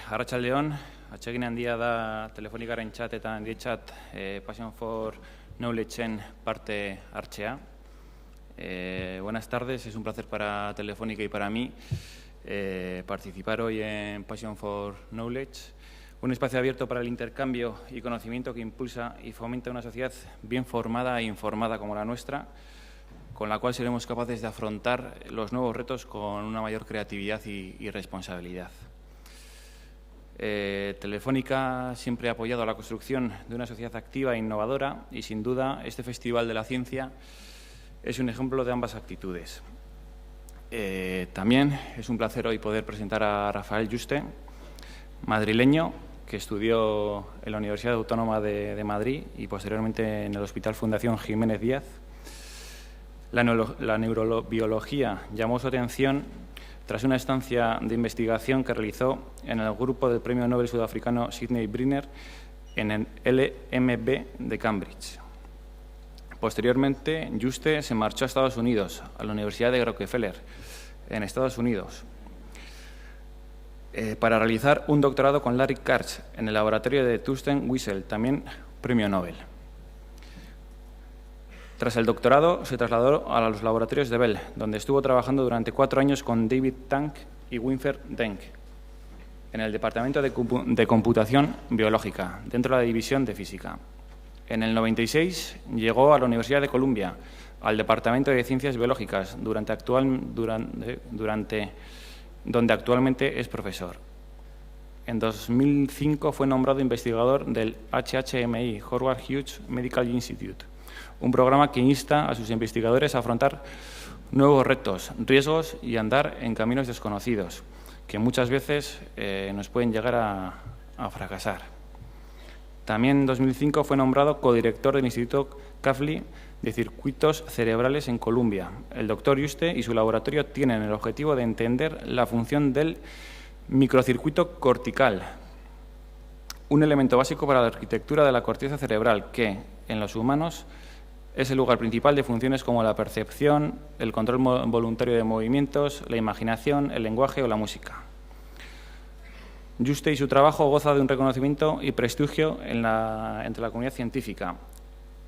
Arratsaldeon, atsegin handia da telefonikarentzat eta handientzat Passion for Knowledge-en parte hartzea. Buenas tardes, es un placer para Telefónica y para mí participar hoy en Passion for Knowledge, un espacio abierto para el intercambio y conocimiento que impulsa y fomenta una sociedad bien formada e informada como la nuestra, con la cual seremos capaces de afrontar los nuevos retos con una mayor creatividad y responsabilidad. Telefónica siempre ha apoyado a la construcción de una sociedad activa e innovadora y, sin duda, este Festival de la Ciencia es un ejemplo de ambas actitudes. También es un placer hoy poder presentar a Rafael Yuste, madrileño, que estudió en la Universidad Autónoma de Madrid y posteriormente en el Hospital Fundación Jiménez Díaz. La neurobiología llamó su atención tras una estancia de investigación que realizó en el grupo del Premio Nobel sudafricano Sidney Brenner en el LMB de Cambridge. Posteriormente, Yuste se marchó a Estados Unidos, a la Universidad de Rockefeller, en Estados Unidos, para realizar un doctorado con Larry Karch en el laboratorio de Thorsten Wiesel, también Premio Nobel. Tras el doctorado, se trasladó a los laboratorios de Bell, donde estuvo trabajando durante 4 años con David Tank y Winfried Denk, en el Departamento de Computación Biológica, dentro de la División de Física. En el 96 llegó a la Universidad de Columbia, al Departamento de Ciencias Biológicas, donde actualmente es profesor. En 2005 fue nombrado investigador del HHMI, Howard Hughes Medical Institute, un programa que insta a sus investigadores a afrontar nuevos retos, riesgos y andar en caminos desconocidos, que muchas veces nos pueden llegar a fracasar. También en 2005 fue nombrado codirector del Instituto Kavli de Circuitos Cerebrales en Columbia. El doctor Yuste y su laboratorio tienen el objetivo de entender la función del microcircuito cortical, un elemento básico para la arquitectura de la corteza cerebral que, en los humanos, es el lugar principal de funciones como la percepción, el control voluntario de movimientos, la imaginación, el lenguaje o la música. Yuste y su trabajo goza de un reconocimiento y prestigio entre la comunidad científica.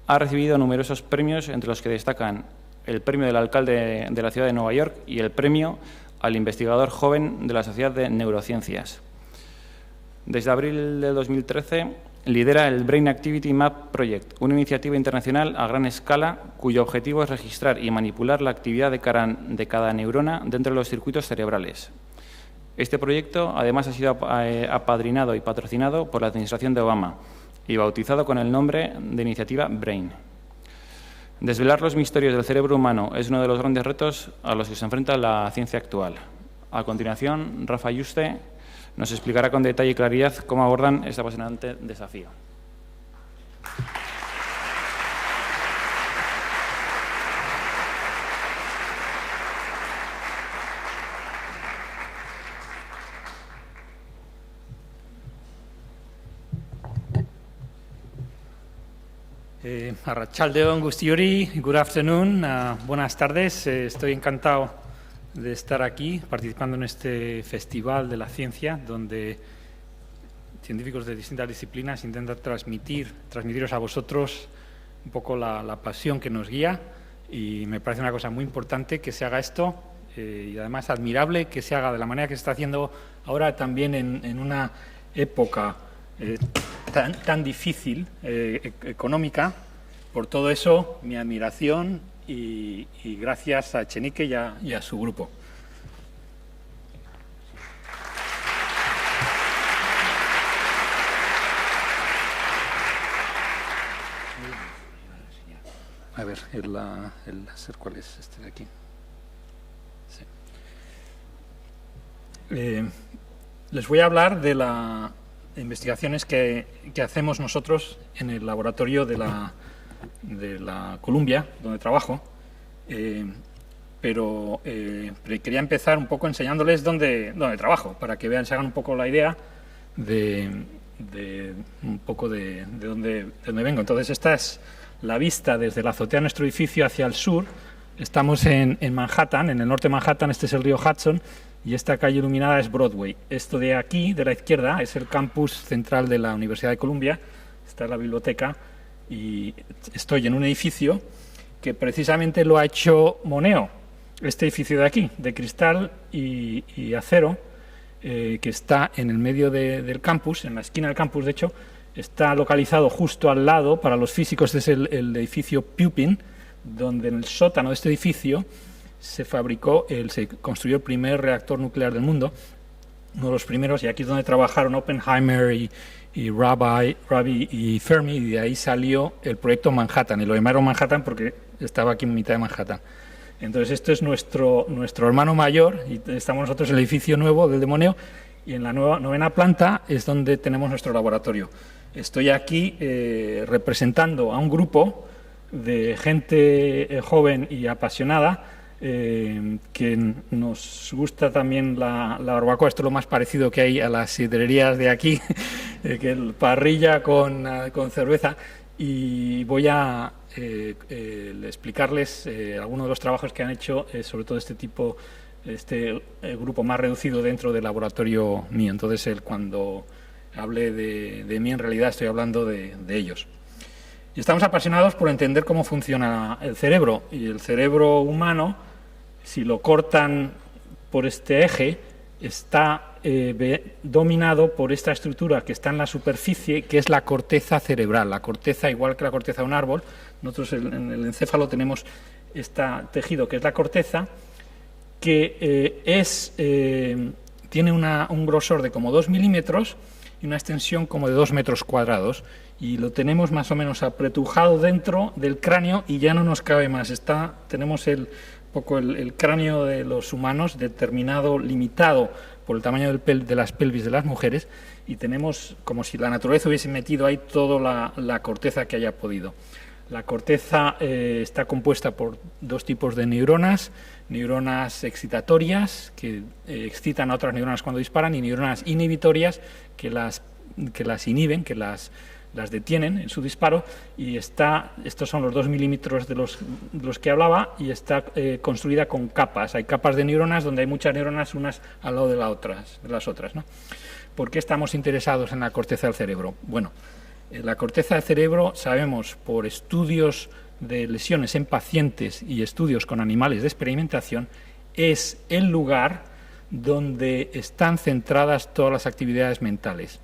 Ha recibido numerosos premios, entre los que destacan el premio del alcalde de la ciudad de Nueva York y el premio al investigador joven de la Sociedad de Neurociencias. Desde abril de 2013 lidera el Brain Activity Map Project, una iniciativa internacional a gran escala cuyo objetivo es registrar y manipular la actividad de cada neurona dentro de los circuitos cerebrales. Este proyecto, además, ha sido apadrinado y patrocinado por la Administración de Obama y bautizado con el nombre de Iniciativa Brain. Desvelar los misterios del cerebro humano es uno de los grandes retos a los que se enfrenta la ciencia actual. A continuación, Rafa Yuste nos explicará con detalle y claridad cómo abordan este apasionante desafío. Arratsaldeon guztiori, good afternoon, buenas tardes. Estoy encantado de estar aquí participando en este Festival de la Ciencia, donde científicos de distintas disciplinas intentan transmitiros a vosotros un poco la pasión que nos guía, y me parece una cosa muy importante que se haga esto y además admirable que se haga de la manera que se está haciendo ahora, también en una época tan difícil económica. Por todo eso, mi admiración y gracias a Echenique y a su grupo. A ver, el láser, ¿cuál es este de aquí? Sí. Les voy a hablar de las investigaciones que hacemos nosotros en el laboratorio de la Columbia, donde trabajo, pero quería empezar un poco enseñándoles dónde trabajo, para que vean, se hagan un poco la idea de un poco de dónde vengo. Entonces, esta es la vista desde la azotea de nuestro edificio hacia el sur. Estamos en Manhattan, en el norte de Manhattan. Este es el río Hudson, y esta calle iluminada es Broadway. Esto de aquí, de la izquierda, es el campus central de la Universidad de Columbia. Está en la biblioteca y estoy en un edificio que precisamente lo ha hecho Moneo. Este edificio de aquí, de cristal y acero, que está en el medio del campus, en la esquina del campus, de hecho, está localizado justo al lado, para los físicos es el edificio Pupin, donde en el sótano de este edificio se construyó el primer reactor nuclear del mundo, uno de los primeros, y aquí es donde trabajaron Oppenheimer y Rabi y Fermi, y de ahí salió el proyecto Manhattan, y lo llamaron Manhattan porque estaba aquí en mitad de Manhattan. Entonces, esto es nuestro hermano mayor, y estamos nosotros en el edificio nuevo del Moneo, y en la novena planta es donde tenemos nuestro laboratorio. Estoy aquí representando a un grupo de gente joven y apasionada que nos gusta también la barbacoa. Esto es lo más parecido que hay a las sidrerías de aquí, que el parrilla con cerveza, y voy a explicarles algunos de los trabajos que han hecho, sobre todo este grupo más reducido dentro del laboratorio mío. Entonces, cuando hable de mí, en realidad estoy hablando de ellos. Y estamos apasionados por entender cómo funciona el cerebro. Y el cerebro humano, si lo cortan por este eje, está dominado por esta estructura que está en la superficie, que es la corteza cerebral. La corteza, igual que la corteza de un árbol, nosotros en el encéfalo tenemos este tejido que es la corteza, que tiene un grosor de como 2 milímetros y una extensión como de 2 metros cuadrados, y lo tenemos más o menos apretujado dentro del cráneo y ya no nos cabe más. Tenemos el cráneo de los humanos determinado, limitado por el tamaño de las pelvis de las mujeres, y tenemos como si la naturaleza hubiese metido ahí toda la corteza que haya podido. La corteza está compuesta por dos tipos de neuronas excitatorias que excitan a otras neuronas cuando disparan, y neuronas inhibitorias que las inhiben, que las detienen en su disparo, y estos son los 2 milímetros de los que hablaba, y está construida con capas. Hay capas de neuronas donde hay muchas neuronas unas al lado de las otras, ¿no? ¿Por qué estamos interesados en la corteza del cerebro? Bueno, la corteza del cerebro, sabemos por estudios de lesiones en pacientes y estudios con animales de experimentación, es el lugar donde están centradas todas las actividades mentales.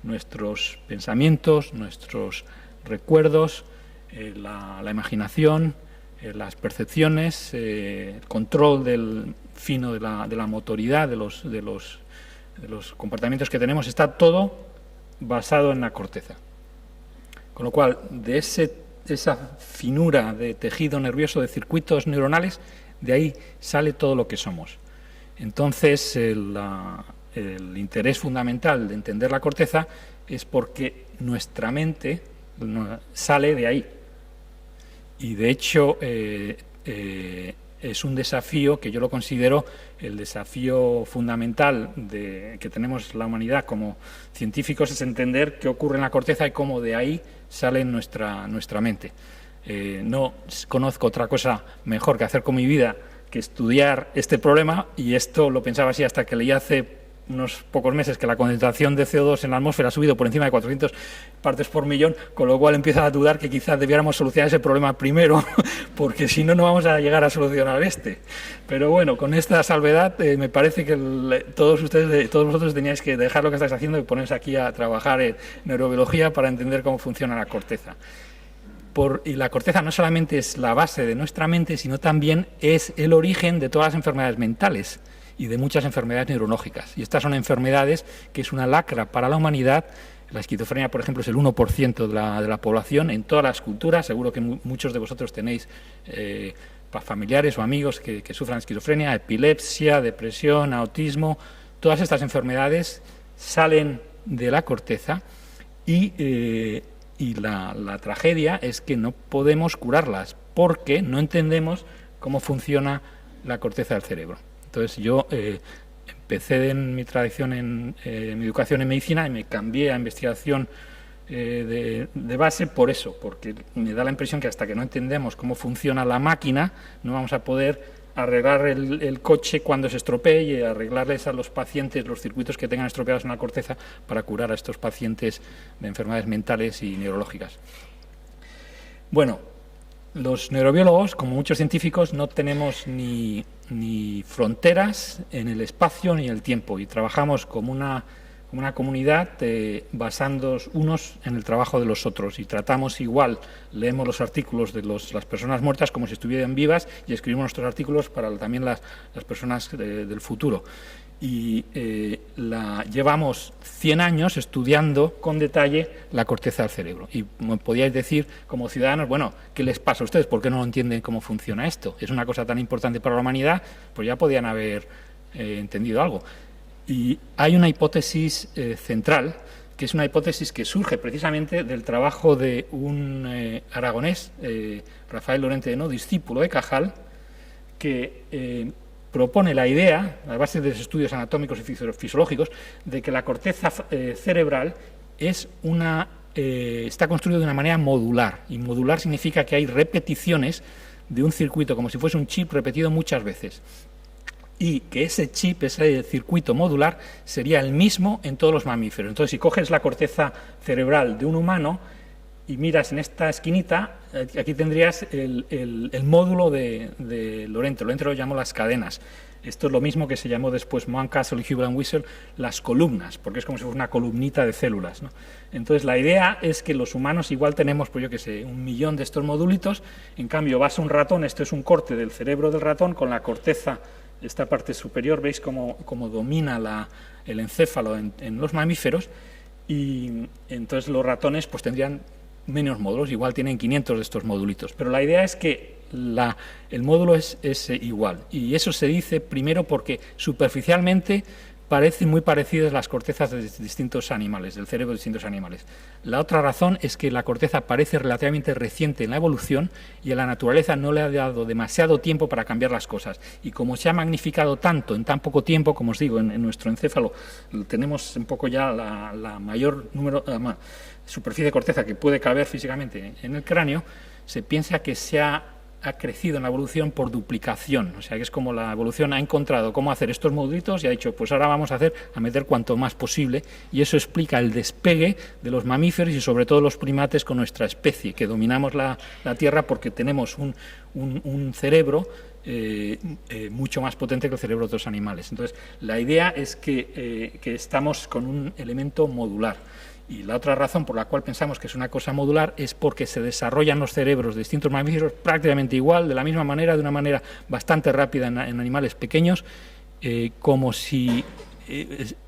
Nuestros pensamientos, nuestros recuerdos, la imaginación, las percepciones, el control del fino de la motoridad, de los comportamientos que tenemos, está todo basado en la corteza. Con lo cual, de esa finura de tejido nervioso, de circuitos neuronales, de ahí sale todo lo que somos. Entonces, el interés fundamental de entender la corteza es porque nuestra mente sale de ahí. Y de hecho es un desafío que yo lo considero el desafío fundamental que tenemos la humanidad como científicos, es entender qué ocurre en la corteza y cómo de ahí sale nuestra mente. No conozco otra cosa mejor que hacer con mi vida que estudiar este problema, y esto lo pensaba así hasta que leí hace unos pocos meses que la concentración de CO2 en la atmósfera ha subido por encima de 400 partes por millón, con lo cual empiezo a dudar que quizás debiéramos solucionar ese problema primero, porque si no, no vamos a llegar a solucionar este. Pero bueno, con esta salvedad, me parece que todos vosotros teníais que dejar lo que estáis haciendo y poneros aquí a trabajar en neurobiología para entender cómo funciona la corteza. Y la corteza no solamente es la base de nuestra mente, sino también es el origen de todas las enfermedades mentales y de muchas enfermedades neurológicas. Y estas son enfermedades que es una lacra para la humanidad. La esquizofrenia, por ejemplo, es el 1% de la población en todas las culturas. Seguro que muchos de vosotros tenéis familiares o amigos que sufran esquizofrenia, epilepsia, depresión, autismo. Todas estas enfermedades salen de la corteza y la tragedia es que no podemos curarlas porque no entendemos cómo funciona la corteza del cerebro. Entonces yo empecé en mi tradición en mi educación en medicina y me cambié a investigación de base por eso, porque me da la impresión que hasta que no entendemos cómo funciona la máquina no vamos a poder arreglar el coche cuando se estropee y arreglarles a los pacientes los circuitos que tengan estropeados en la corteza para curar a estos pacientes de enfermedades mentales y neurológicas. Bueno, los neurobiólogos, como muchos científicos, no tenemos ni fronteras en el espacio ni en el tiempo y trabajamos como una comunidad basándonos unos en el trabajo de los otros y tratamos igual, leemos los artículos de las personas muertas como si estuvieran vivas y escribimos nuestros artículos para también las personas del futuro. Y llevamos 100 años estudiando con detalle la corteza del cerebro. Y me podíais decir, como ciudadanos, bueno, ¿qué les pasa a ustedes? ¿Por qué no entienden cómo funciona esto? Es una cosa tan importante para la humanidad, pues ya podían haber entendido algo. Y hay una hipótesis central, que es una hipótesis que surge precisamente del trabajo de un aragonés, Rafael Lorente de No, discípulo de Cajal, que propone la idea, a base de los estudios anatómicos y fisiológicos, de que la corteza cerebral está construida de una manera modular. Y modular significa que hay repeticiones de un circuito, como si fuese un chip repetido muchas veces. Y que ese chip, ese circuito modular, sería el mismo en todos los mamíferos. Entonces, si coges la corteza cerebral de un humano y miras en esta esquinita, aquí tendrías el módulo de Lorente. Lorente lo llamó las cadenas. Esto es lo mismo que se llamó después Mountcastle y Hubel and Whistle las columnas, porque es como si fuera una columnita de células, ¿no? Entonces, la idea es que los humanos igual tenemos, pues yo qué sé, 1 millón de estos modulitos. En cambio, vas a un ratón, esto es un corte del cerebro del ratón con la corteza. Esta parte superior, veis cómo domina el encéfalo en los mamíferos, y entonces los ratones pues tendrían menos módulos, igual tienen 500 de estos modulitos. Pero la idea es que el módulo es igual, y eso se dice primero porque superficialmente parecen muy parecidas las cortezas de distintos animales, del cerebro de distintos animales. La otra razón es que la corteza parece relativamente reciente en la evolución y a la naturaleza no le ha dado demasiado tiempo para cambiar las cosas. Y como se ha magnificado tanto en tan poco tiempo, como os digo, en nuestro encéfalo tenemos un poco ya la mayor superficie de corteza que puede caber físicamente en el cráneo, se piensa que ha crecido en la evolución por duplicación, o sea que es como la evolución ha encontrado cómo hacer estos modulitos y ha dicho, pues ahora vamos a meter cuanto más posible, y eso explica el despegue de los mamíferos y sobre todo los primates con nuestra especie, que dominamos la Tierra porque tenemos un cerebro mucho más potente que el cerebro de otros animales. Entonces, la idea es que estamos con un elemento modular. Y la otra razón por la cual pensamos que es una cosa modular es porque se desarrollan los cerebros de distintos mamíferos prácticamente igual, de la misma manera, de una manera bastante rápida en animales pequeños, como si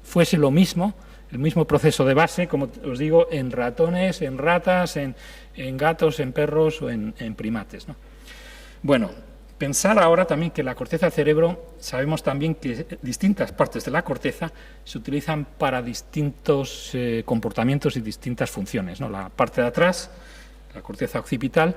fuese lo mismo, el mismo proceso de base, como os digo, en ratones, en ratas, en gatos, en perros o en primates, ¿no? Bueno, pensar ahora también que la corteza del cerebro, sabemos también que distintas partes de la corteza se utilizan para distintos comportamientos y distintas funciones, ¿no? La parte de atrás, la corteza occipital,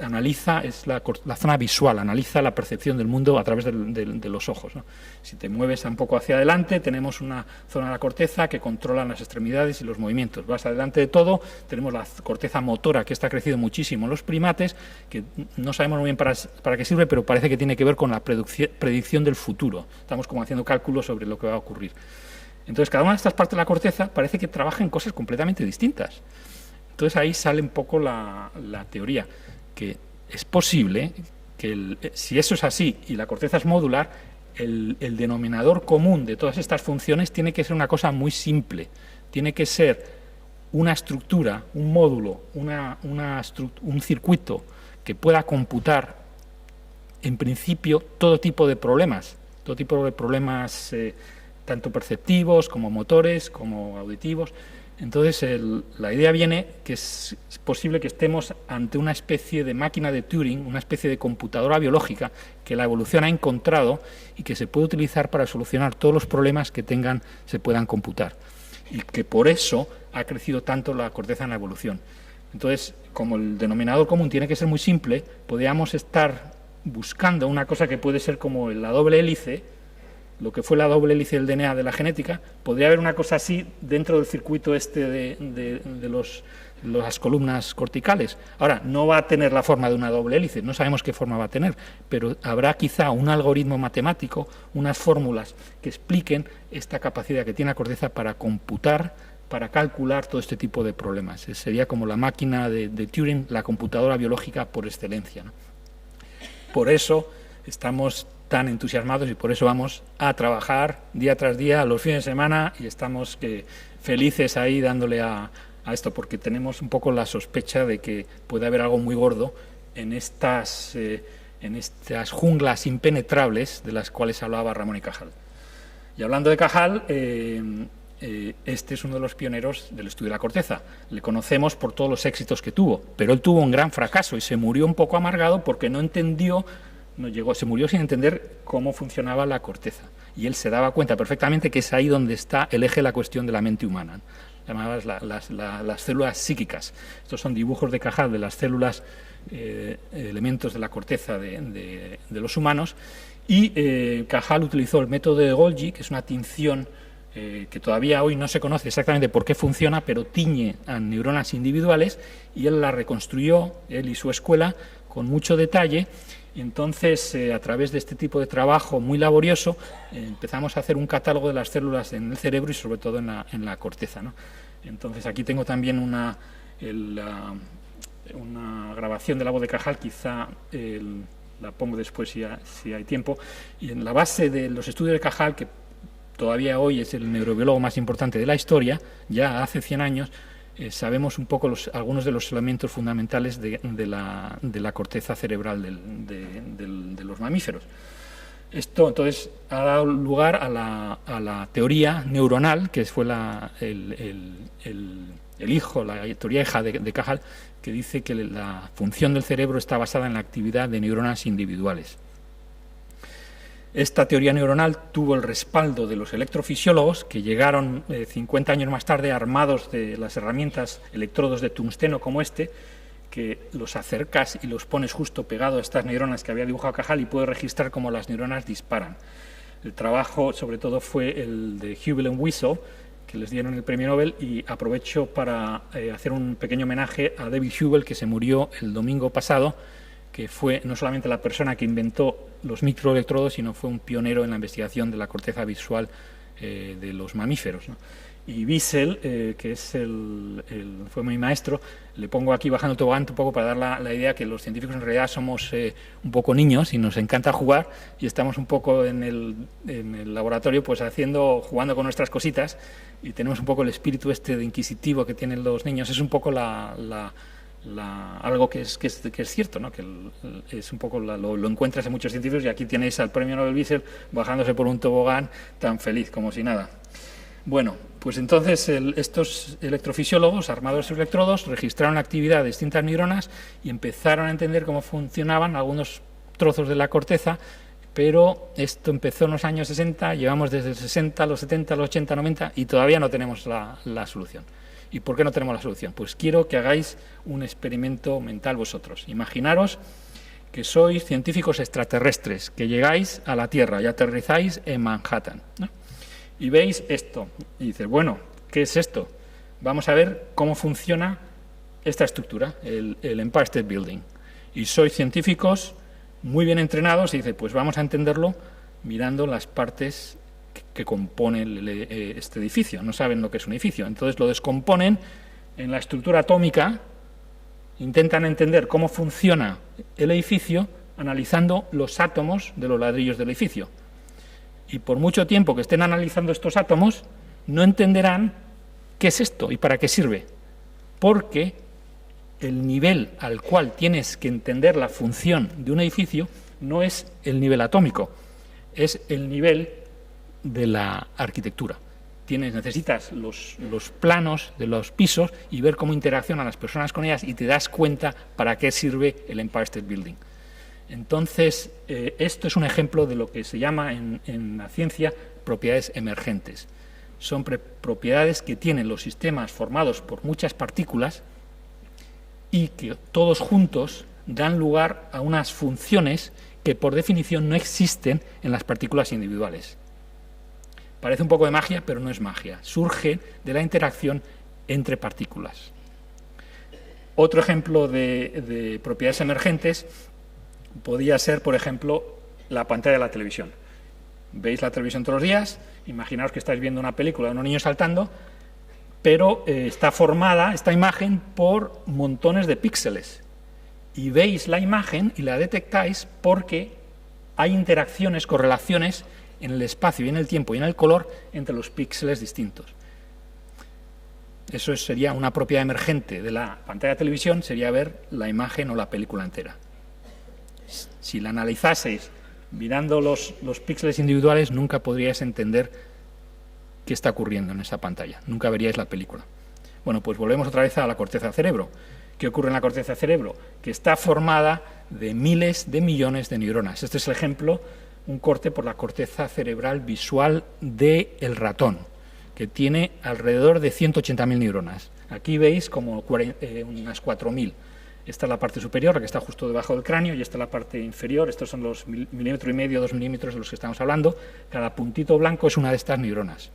analiza, es la zona visual, analiza la percepción del mundo a través de los ojos, ¿no? Si te mueves un poco hacia adelante, tenemos una zona de la corteza que controla las extremidades y los movimientos. Vas adelante de todo, tenemos la corteza motora, que está crecido muchísimo en los primates, que no sabemos muy bien para qué sirve, pero parece que tiene que ver con la predicción del futuro. Estamos como haciendo cálculos sobre lo que va a ocurrir. Entonces, cada una de estas partes de la corteza parece que trabaja en cosas completamente distintas. Entonces, ahí sale un poco la teoría, que es posible que si eso es así y la corteza es modular, el denominador común de todas estas funciones tiene que ser una cosa muy simple. Tiene que ser una estructura, un módulo, un circuito que pueda computar, en principio, todo tipo de problemas, tanto perceptivos como motores, como auditivos. Entonces, la idea viene que es posible que estemos ante una especie de máquina de Turing, una especie de computadora biológica que la evolución ha encontrado y que se puede utilizar para solucionar todos los problemas que se puedan computar. Y que por eso ha crecido tanto la corteza en la evolución. Entonces, como el denominador común tiene que ser muy simple, podríamos estar buscando una cosa que puede ser como la doble hélice, lo que fue la doble hélice del DNA de la genética. Podría haber una cosa así dentro del circuito de las columnas corticales. Ahora, no va a tener la forma de una doble hélice, no sabemos qué forma va a tener, pero habrá quizá un algoritmo matemático, unas fórmulas que expliquen esta capacidad que tiene la corteza para computar, para calcular todo este tipo de problemas. Sería como la máquina de Turing, la computadora biológica por excelencia, ¿no? Por eso estamos tan entusiasmados y por eso vamos a trabajar día tras día, los fines de semana, y estamos felices ahí dándole a esto, porque tenemos un poco la sospecha de que puede haber algo muy gordo en estas junglas impenetrables de las cuales hablaba Ramón y Cajal. Y hablando de Cajal, este es uno de los pioneros del estudio de la corteza. Le conocemos por todos los éxitos que tuvo, pero él tuvo un gran fracaso y se murió un poco amargado porque se murió sin entender cómo funcionaba la corteza. Y él se daba cuenta perfectamente que es ahí donde está el eje de la cuestión de la mente humana, llamadas las células psíquicas. Estos son dibujos de Cajal de las células, elementos de la corteza de los humanos, y Cajal utilizó el método de Golgi, que es una tinción que todavía hoy no se conoce exactamente por qué funciona, pero tiñe a neuronas individuales, y él la reconstruyó, él y su escuela, con mucho detalle. Y entonces, a través de este tipo de trabajo muy laborioso, empezamos a hacer un catálogo de las células en el cerebro y sobre todo en la corteza, ¿no? Entonces, aquí tengo también una grabación de la voz de Cajal, quizá la pongo después si hay tiempo. Y en la base de los estudios de Cajal, que todavía hoy es el neurobiólogo más importante de la historia, ya hace 100 años, sabemos un poco algunos de los elementos fundamentales de la corteza cerebral de los mamíferos. Esto, entonces, ha dado lugar a la teoría neuronal, que fue la teoría hija de Cajal, que dice que la función del cerebro está basada en la actividad de neuronas individuales. Esta teoría neuronal tuvo el respaldo de los electrofisiólogos, que llegaron 50 años más tarde armados de las herramientas, electrodos de tungsteno como este, que los acercas y los pones justo pegado a estas neuronas que había dibujado Cajal y puedes registrar cómo las neuronas disparan. El trabajo, sobre todo, fue el de Hubel y Wiesel, que les dieron el premio Nobel, y aprovecho para hacer un pequeño homenaje a David Hubel, que se murió el domingo pasado, que fue no solamente la persona que inventó los microelectrodos, sino fue un pionero en la investigación de la corteza visual de los mamíferos, ¿no? Y Wiesel, que fue mi maestro, le pongo aquí bajando el tobogán un poco para dar la idea que los científicos en realidad somos un poco niños y nos encanta jugar, y estamos un poco en el laboratorio pues jugando con nuestras cositas, y tenemos un poco el espíritu de inquisitivo que tienen los niños. Es un poco algo que es cierto, ¿no? Que es un poco lo encuentras en muchos científicos, y aquí tenéis al premio Nobel Wiesel bajándose por un tobogán tan feliz como si nada. Bueno, pues entonces estos electrofisiólogos, armados de sus electrodos, registraron la actividad de distintas neuronas y empezaron a entender cómo funcionaban algunos trozos de la corteza, pero esto empezó en los años 60, llevamos desde el 60, los 70, los 80, 90 y todavía no tenemos la solución. ¿Y por qué no tenemos la solución? Pues quiero que hagáis un experimento mental vosotros. Imaginaros que sois científicos extraterrestres, que llegáis a la Tierra y aterrizáis en Manhattan, ¿no? Y veis esto, y dices, bueno, ¿qué es esto? Vamos a ver cómo funciona esta estructura, el Empire State Building. Y sois científicos muy bien entrenados, y dices, pues vamos a entenderlo mirando las partes que componen este edificio. No saben lo que es un edificio, entonces lo descomponen en la estructura atómica, intentan entender cómo funciona el edificio analizando los átomos de los ladrillos del edificio. Y por mucho tiempo que estén analizando estos átomos, no entenderán qué es esto y para qué sirve, porque el nivel al cual tienes que entender la función de un edificio no es el nivel atómico, es el nivel de la arquitectura. Necesitas los planos de los pisos y ver cómo interaccionan las personas con ellas, y te das cuenta para qué sirve el Empire State Building. Entonces, esto es un ejemplo de lo que se llama en la ciencia propiedades emergentes. Son propiedades que tienen los sistemas formados por muchas partículas y que todos juntos dan lugar a unas funciones que por definición no existen en las partículas individuales. Parece un poco de magia, pero no es magia. Surge de la interacción entre partículas. Otro ejemplo de propiedades emergentes podría ser, por ejemplo, la pantalla de la televisión. Veis la televisión todos los días, imaginaos que estáis viendo una película de unos niños saltando, pero está formada esta imagen por montones de píxeles. Y veis la imagen y la detectáis porque hay interacciones, correlaciones en el espacio y en el tiempo y en el color entre los píxeles distintos. Eso sería una propiedad emergente de la pantalla de televisión, sería ver la imagen o la película entera. Si la analizaseis mirando los píxeles individuales, nunca podríais entender qué está ocurriendo en esa pantalla, nunca veríais la película. Bueno, pues volvemos otra vez a la corteza del cerebro. ¿Qué ocurre en la corteza del cerebro? Que está formada de miles de millones de neuronas. Este es el ejemplo, un corte por la corteza cerebral visual del ratón, que tiene alrededor de 180.000 neuronas. Aquí veis como unas 4.000. Esta es la parte superior, la que está justo debajo del cráneo, y esta es la parte inferior. Estos son los 1,5 milímetros, 2 milímetros de los que estamos hablando. Cada puntito blanco es una de estas neuronas.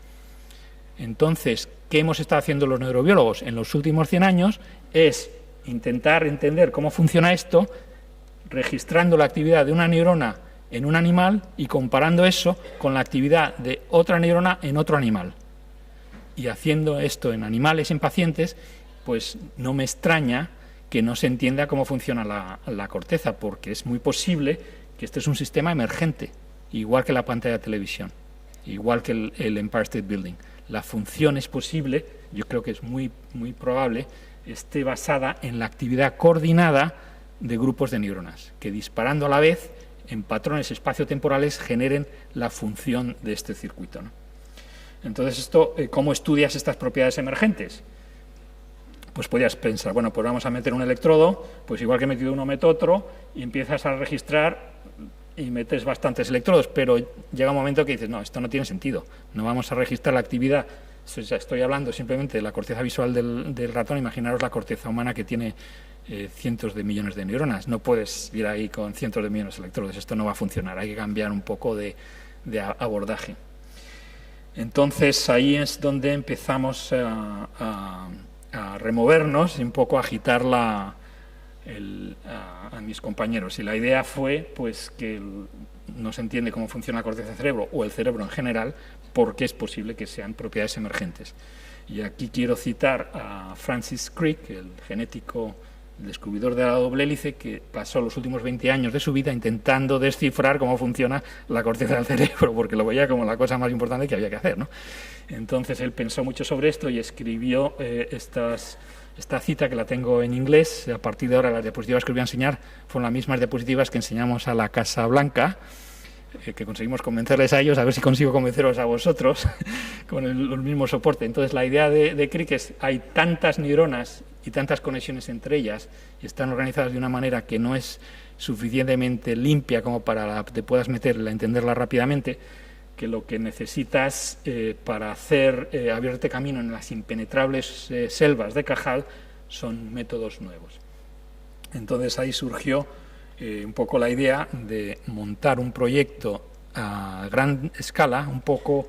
Entonces, ¿qué hemos estado haciendo los neurobiólogos en los últimos 100 años? Es intentar entender cómo funciona esto, registrando la actividad de una neurona en un animal y comparando eso con la actividad de otra neurona en otro animal. Y haciendo esto en animales y en pacientes, pues no me extraña que no se entienda cómo funciona la corteza, porque es muy posible que este es un sistema emergente, igual que la pantalla de televisión, igual que el Empire State Building. La función es posible, yo creo que es muy, muy probable, esté basada en la actividad coordinada de grupos de neuronas, que disparando a la vez en patrones espaciotemporales generen la función de este circuito, ¿no? Entonces, ¿cómo estudias estas propiedades emergentes? Pues podrías pensar, bueno, pues vamos a meter un electrodo, pues igual que he metido uno, meto otro, y empiezas a registrar y metes bastantes electrodos, pero llega un momento que dices, no, esto no tiene sentido, no vamos a registrar la actividad. Estoy hablando simplemente de la corteza visual del ratón. Imaginaros la corteza humana que tiene cientos de millones de neuronas. No puedes ir ahí con cientos de millones de electrodos, esto no va a funcionar, hay que cambiar un poco de abordaje. Entonces ahí es donde empezamos a removernos y un poco a agitar a mis compañeros. Y la idea fue pues que no se entiende cómo funciona la corteza del cerebro o el cerebro en general, porque es posible que sean propiedades emergentes. Y aquí quiero citar a Francis Crick, el genético, el descubridor de la doble hélice, que pasó los últimos 20 años de su vida intentando descifrar cómo funciona la corteza del cerebro, porque lo veía como la cosa más importante que había que hacer, ¿no? Entonces él pensó mucho sobre esto y escribió esta cita, que la tengo en inglés. A partir de ahora las diapositivas que os voy a enseñar fueron las mismas diapositivas que enseñamos a la Casa Blanca, que conseguimos convencerles a ellos, a ver si consigo convenceros a vosotros con el mismo soporte. Entonces la idea de Crick es, hay tantas neuronas y tantas conexiones entre ellas y están organizadas de una manera que no es suficientemente limpia como para que te puedas meterla, entenderla rápidamente, que lo que necesitas para abrirte camino en las impenetrables selvas de Cajal son métodos nuevos. Entonces ahí surgió un poco la idea de montar un proyecto a gran escala, un poco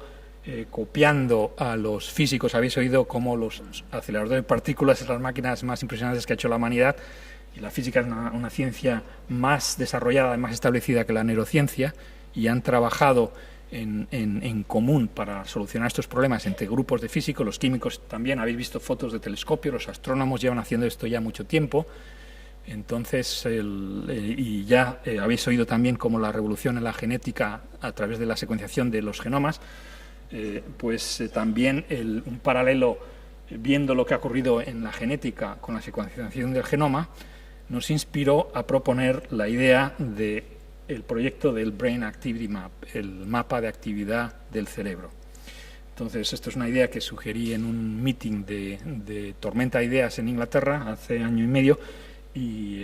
copiando a los físicos. Habéis oído cómo los aceleradores de partículas son las máquinas más impresionantes que ha hecho la humanidad, y la física es una ciencia más desarrollada y más establecida que la neurociencia, y han trabajado en común para solucionar estos problemas entre grupos de físicos. Los químicos también, habéis visto fotos de telescopio, los astrónomos llevan haciendo esto ya mucho tiempo. Entonces, y ya habéis oído también cómo la revolución en la genética a través de la secuenciación de los genomas, también un paralelo, viendo lo que ha ocurrido en la genética con la secuenciación del genoma, nos inspiró a proponer la idea del proyecto del Brain Activity Map, el mapa de actividad del cerebro. Entonces, esto es una idea que sugerí en un meeting de Tormenta de Ideas en Inglaterra hace año y medio, y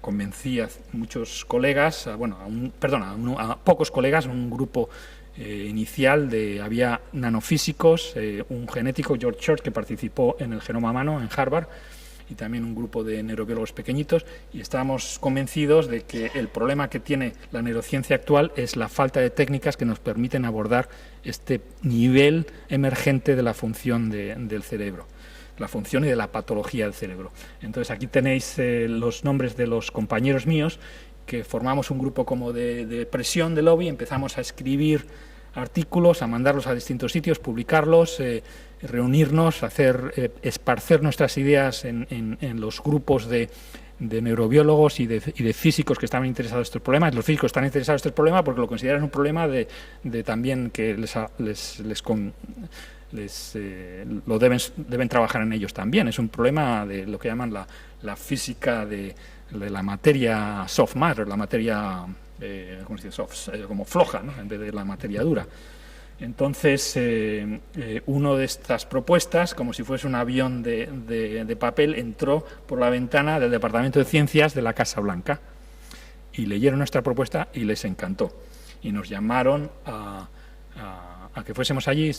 convencí a muchos colegas, a pocos colegas, un grupo inicial había nanofísicos, un genético, George Church, que participó en el genoma humano en Harvard, y también un grupo de neurobiólogos pequeñitos, y estábamos convencidos de que el problema que tiene la neurociencia actual es la falta de técnicas que nos permiten abordar este nivel emergente de la función del cerebro. la función y de la patología del cerebro. Entonces aquí tenéis los nombres de los compañeros míos, que formamos un grupo como de presión de lobby, empezamos a escribir artículos, a mandarlos a distintos sitios, publicarlos, reunirnos, esparcer nuestras ideas en los grupos de neurobiólogos y de físicos que estaban interesados en estos problemas. Los físicos están interesados en este problema porque lo consideran un problema de también que lo deben trabajar en ellos también. Es un problema de lo que llaman la física de la materia soft matter, la materia ¿cómo se dice? Como floja, ¿no? En vez de la materia dura. Entonces, uno de estas propuestas, como si fuese un avión de papel, entró por la ventana del Departamento de Ciencias de la Casa Blanca y leyeron nuestra propuesta y les encantó. Y nos llamaron a que fuésemos allí.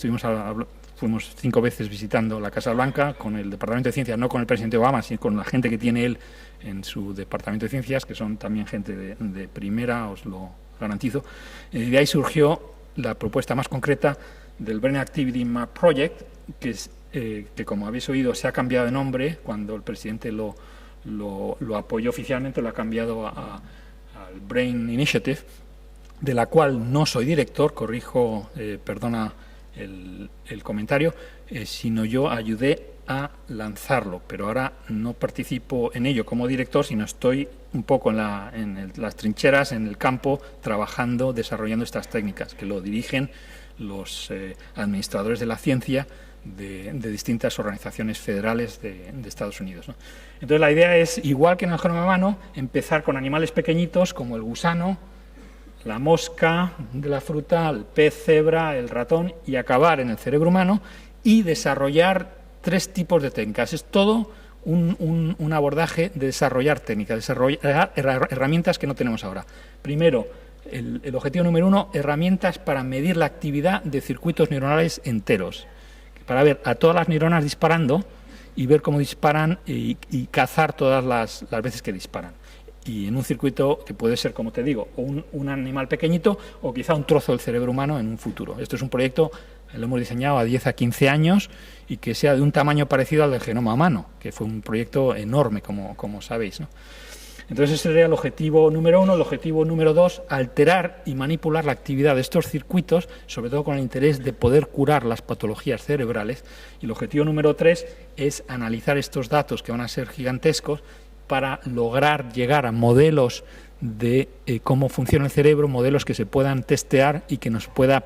Fuimos 5 veces visitando la Casa Blanca con el Departamento de Ciencias, no con el presidente Obama, sino con la gente que tiene él en su Departamento de Ciencias, que son también gente de primera, os lo garantizo. Y de ahí surgió la propuesta más concreta del Brain Activity Map Project, que como habéis oído se ha cambiado de nombre cuando el presidente lo apoyó oficialmente, lo ha cambiado al Brain Initiative, de la cual no soy director, corrijo, perdona el comentario, sino yo ayudé a lanzarlo, pero ahora no participo en ello como director, sino estoy un poco en las trincheras, en el campo, trabajando, desarrollando estas técnicas, que lo dirigen los administradores de la ciencia de distintas organizaciones federales de Estados Unidos, ¿no? Entonces la idea es, igual que en el genoma humano, empezar con animales pequeñitos como el gusano, la mosca de la fruta, el pez cebra, el ratón, y acabar en el cerebro humano y desarrollar 3 tipos de técnicas. Es todo un abordaje de desarrollar técnicas, desarrollar herramientas que no tenemos ahora. Primero, el objetivo número 1, herramientas para medir la actividad de circuitos neuronales enteros, para ver a todas las neuronas disparando y ver cómo disparan y cazar todas las veces que disparan. Y en un circuito que puede ser, como te digo, un animal pequeñito o quizá un trozo del cerebro humano en un futuro. Esto es un proyecto, lo hemos diseñado a 10 a 15 años y que sea de un tamaño parecido al del genoma humano, que fue un proyecto enorme, como sabéis, ¿no? Entonces ese sería el objetivo número 1. El objetivo número 2, alterar y manipular la actividad de estos circuitos, sobre todo con el interés de poder curar las patologías cerebrales. Y el objetivo número 3 es analizar estos datos, que van a ser gigantescos, para lograr llegar a modelos de cómo funciona el cerebro, modelos que se puedan testear y que nos pueda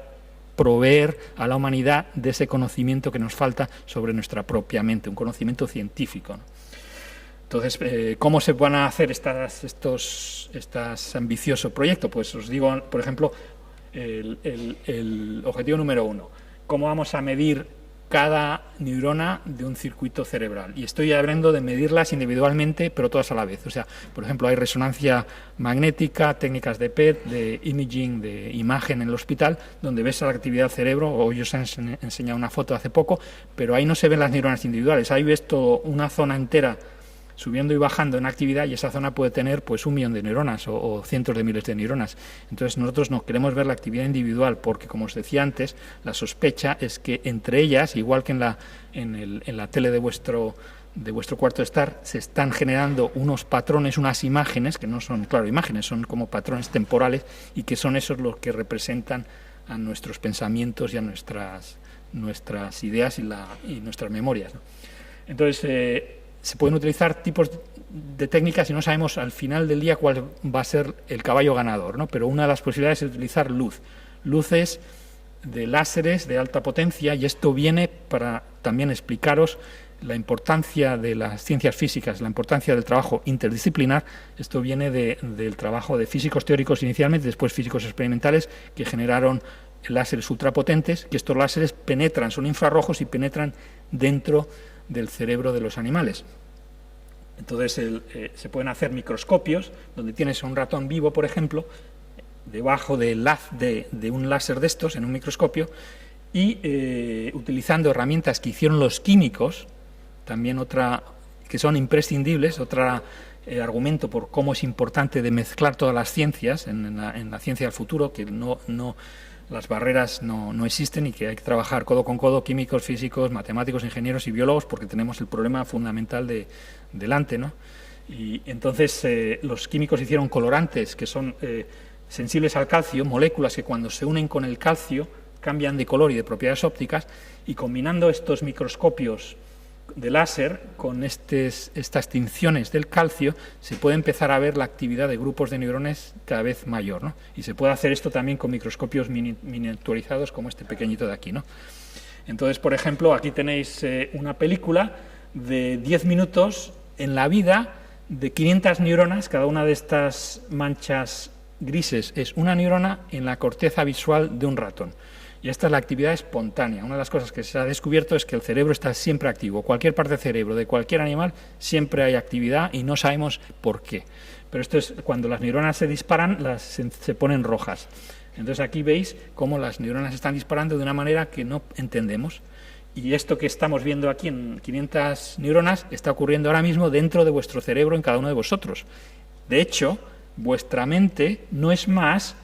proveer a la humanidad de ese conocimiento que nos falta sobre nuestra propia mente, un conocimiento científico, ¿no? Entonces, ¿cómo se van a hacer estas ambicioso proyecto? Pues os digo, por ejemplo, el objetivo número 1, cómo vamos a medir cada neurona de un circuito cerebral. Y estoy hablando de medirlas individualmente, pero todas a la vez. O sea, por ejemplo, hay resonancia magnética, técnicas de PET, de imaging, de imagen en el hospital, donde ves la actividad del cerebro. Hoy os he enseñado una foto hace poco, pero ahí no se ven las neuronas individuales. Ahí ves toda una zona entera subiendo y bajando en actividad, y esa zona puede tener pues 1 millón de neuronas o cientos de miles de neuronas. Entonces nosotros no queremos ver la actividad individual porque, como os decía antes, la sospecha es que entre ellas, igual que en la tele de vuestro cuarto de estar, se están generando unos patrones, unas imágenes, que no son, claro, imágenes, son como patrones temporales, y que son esos los que representan a nuestros pensamientos y a nuestras ideas y nuestras memorias, ¿no? Entonces, se pueden utilizar tipos de técnicas y no sabemos al final del día cuál va a ser el caballo ganador, ¿no? Pero una de las posibilidades es utilizar luces de láseres de alta potencia, y esto viene para también explicaros la importancia de las ciencias físicas, la importancia del trabajo interdisciplinar. Esto viene del trabajo de físicos teóricos inicialmente, después físicos experimentales, que generaron láseres ultrapotentes, que estos láseres penetran, son infrarrojos y penetran dentro del cerebro de los animales. Entonces se pueden hacer microscopios donde tienes a un ratón vivo, por ejemplo, debajo de un láser de estos en un microscopio, y utilizando herramientas que hicieron los químicos, también otra que son imprescindibles, otro argumento por cómo es importante de mezclar todas las ciencias en la ciencia del futuro, que no las barreras no existen y que hay que trabajar codo con codo, químicos, físicos, matemáticos, ingenieros y biólogos, porque tenemos el problema fundamental delante, ¿no? Y entonces los químicos hicieron colorantes que son sensibles al calcio, moléculas que cuando se unen con el calcio cambian de color y de propiedades ópticas, y combinando estos microscopios de láser con estas tinciones del calcio se puede empezar a ver la actividad de grupos de neurones cada vez mayor, ¿no? Y se puede hacer esto también con microscopios miniaturizados como este pequeñito de aquí, ¿no? Entonces, por ejemplo, aquí tenéis una película de 10 minutos en la vida de 500 neuronas. Cada una de estas manchas grises es una neurona en la corteza visual de un ratón. Y esta es la actividad espontánea. Una de las cosas que se ha descubierto es que el cerebro está siempre activo. Cualquier parte del cerebro de cualquier animal siempre hay actividad y no sabemos por qué. Pero esto es cuando las neuronas se disparan, se ponen rojas. Entonces aquí veis cómo las neuronas están disparando de una manera que no entendemos. Y esto que estamos viendo aquí en 500 neuronas está ocurriendo ahora mismo dentro de vuestro cerebro en cada uno de vosotros. De hecho, vuestra mente no es más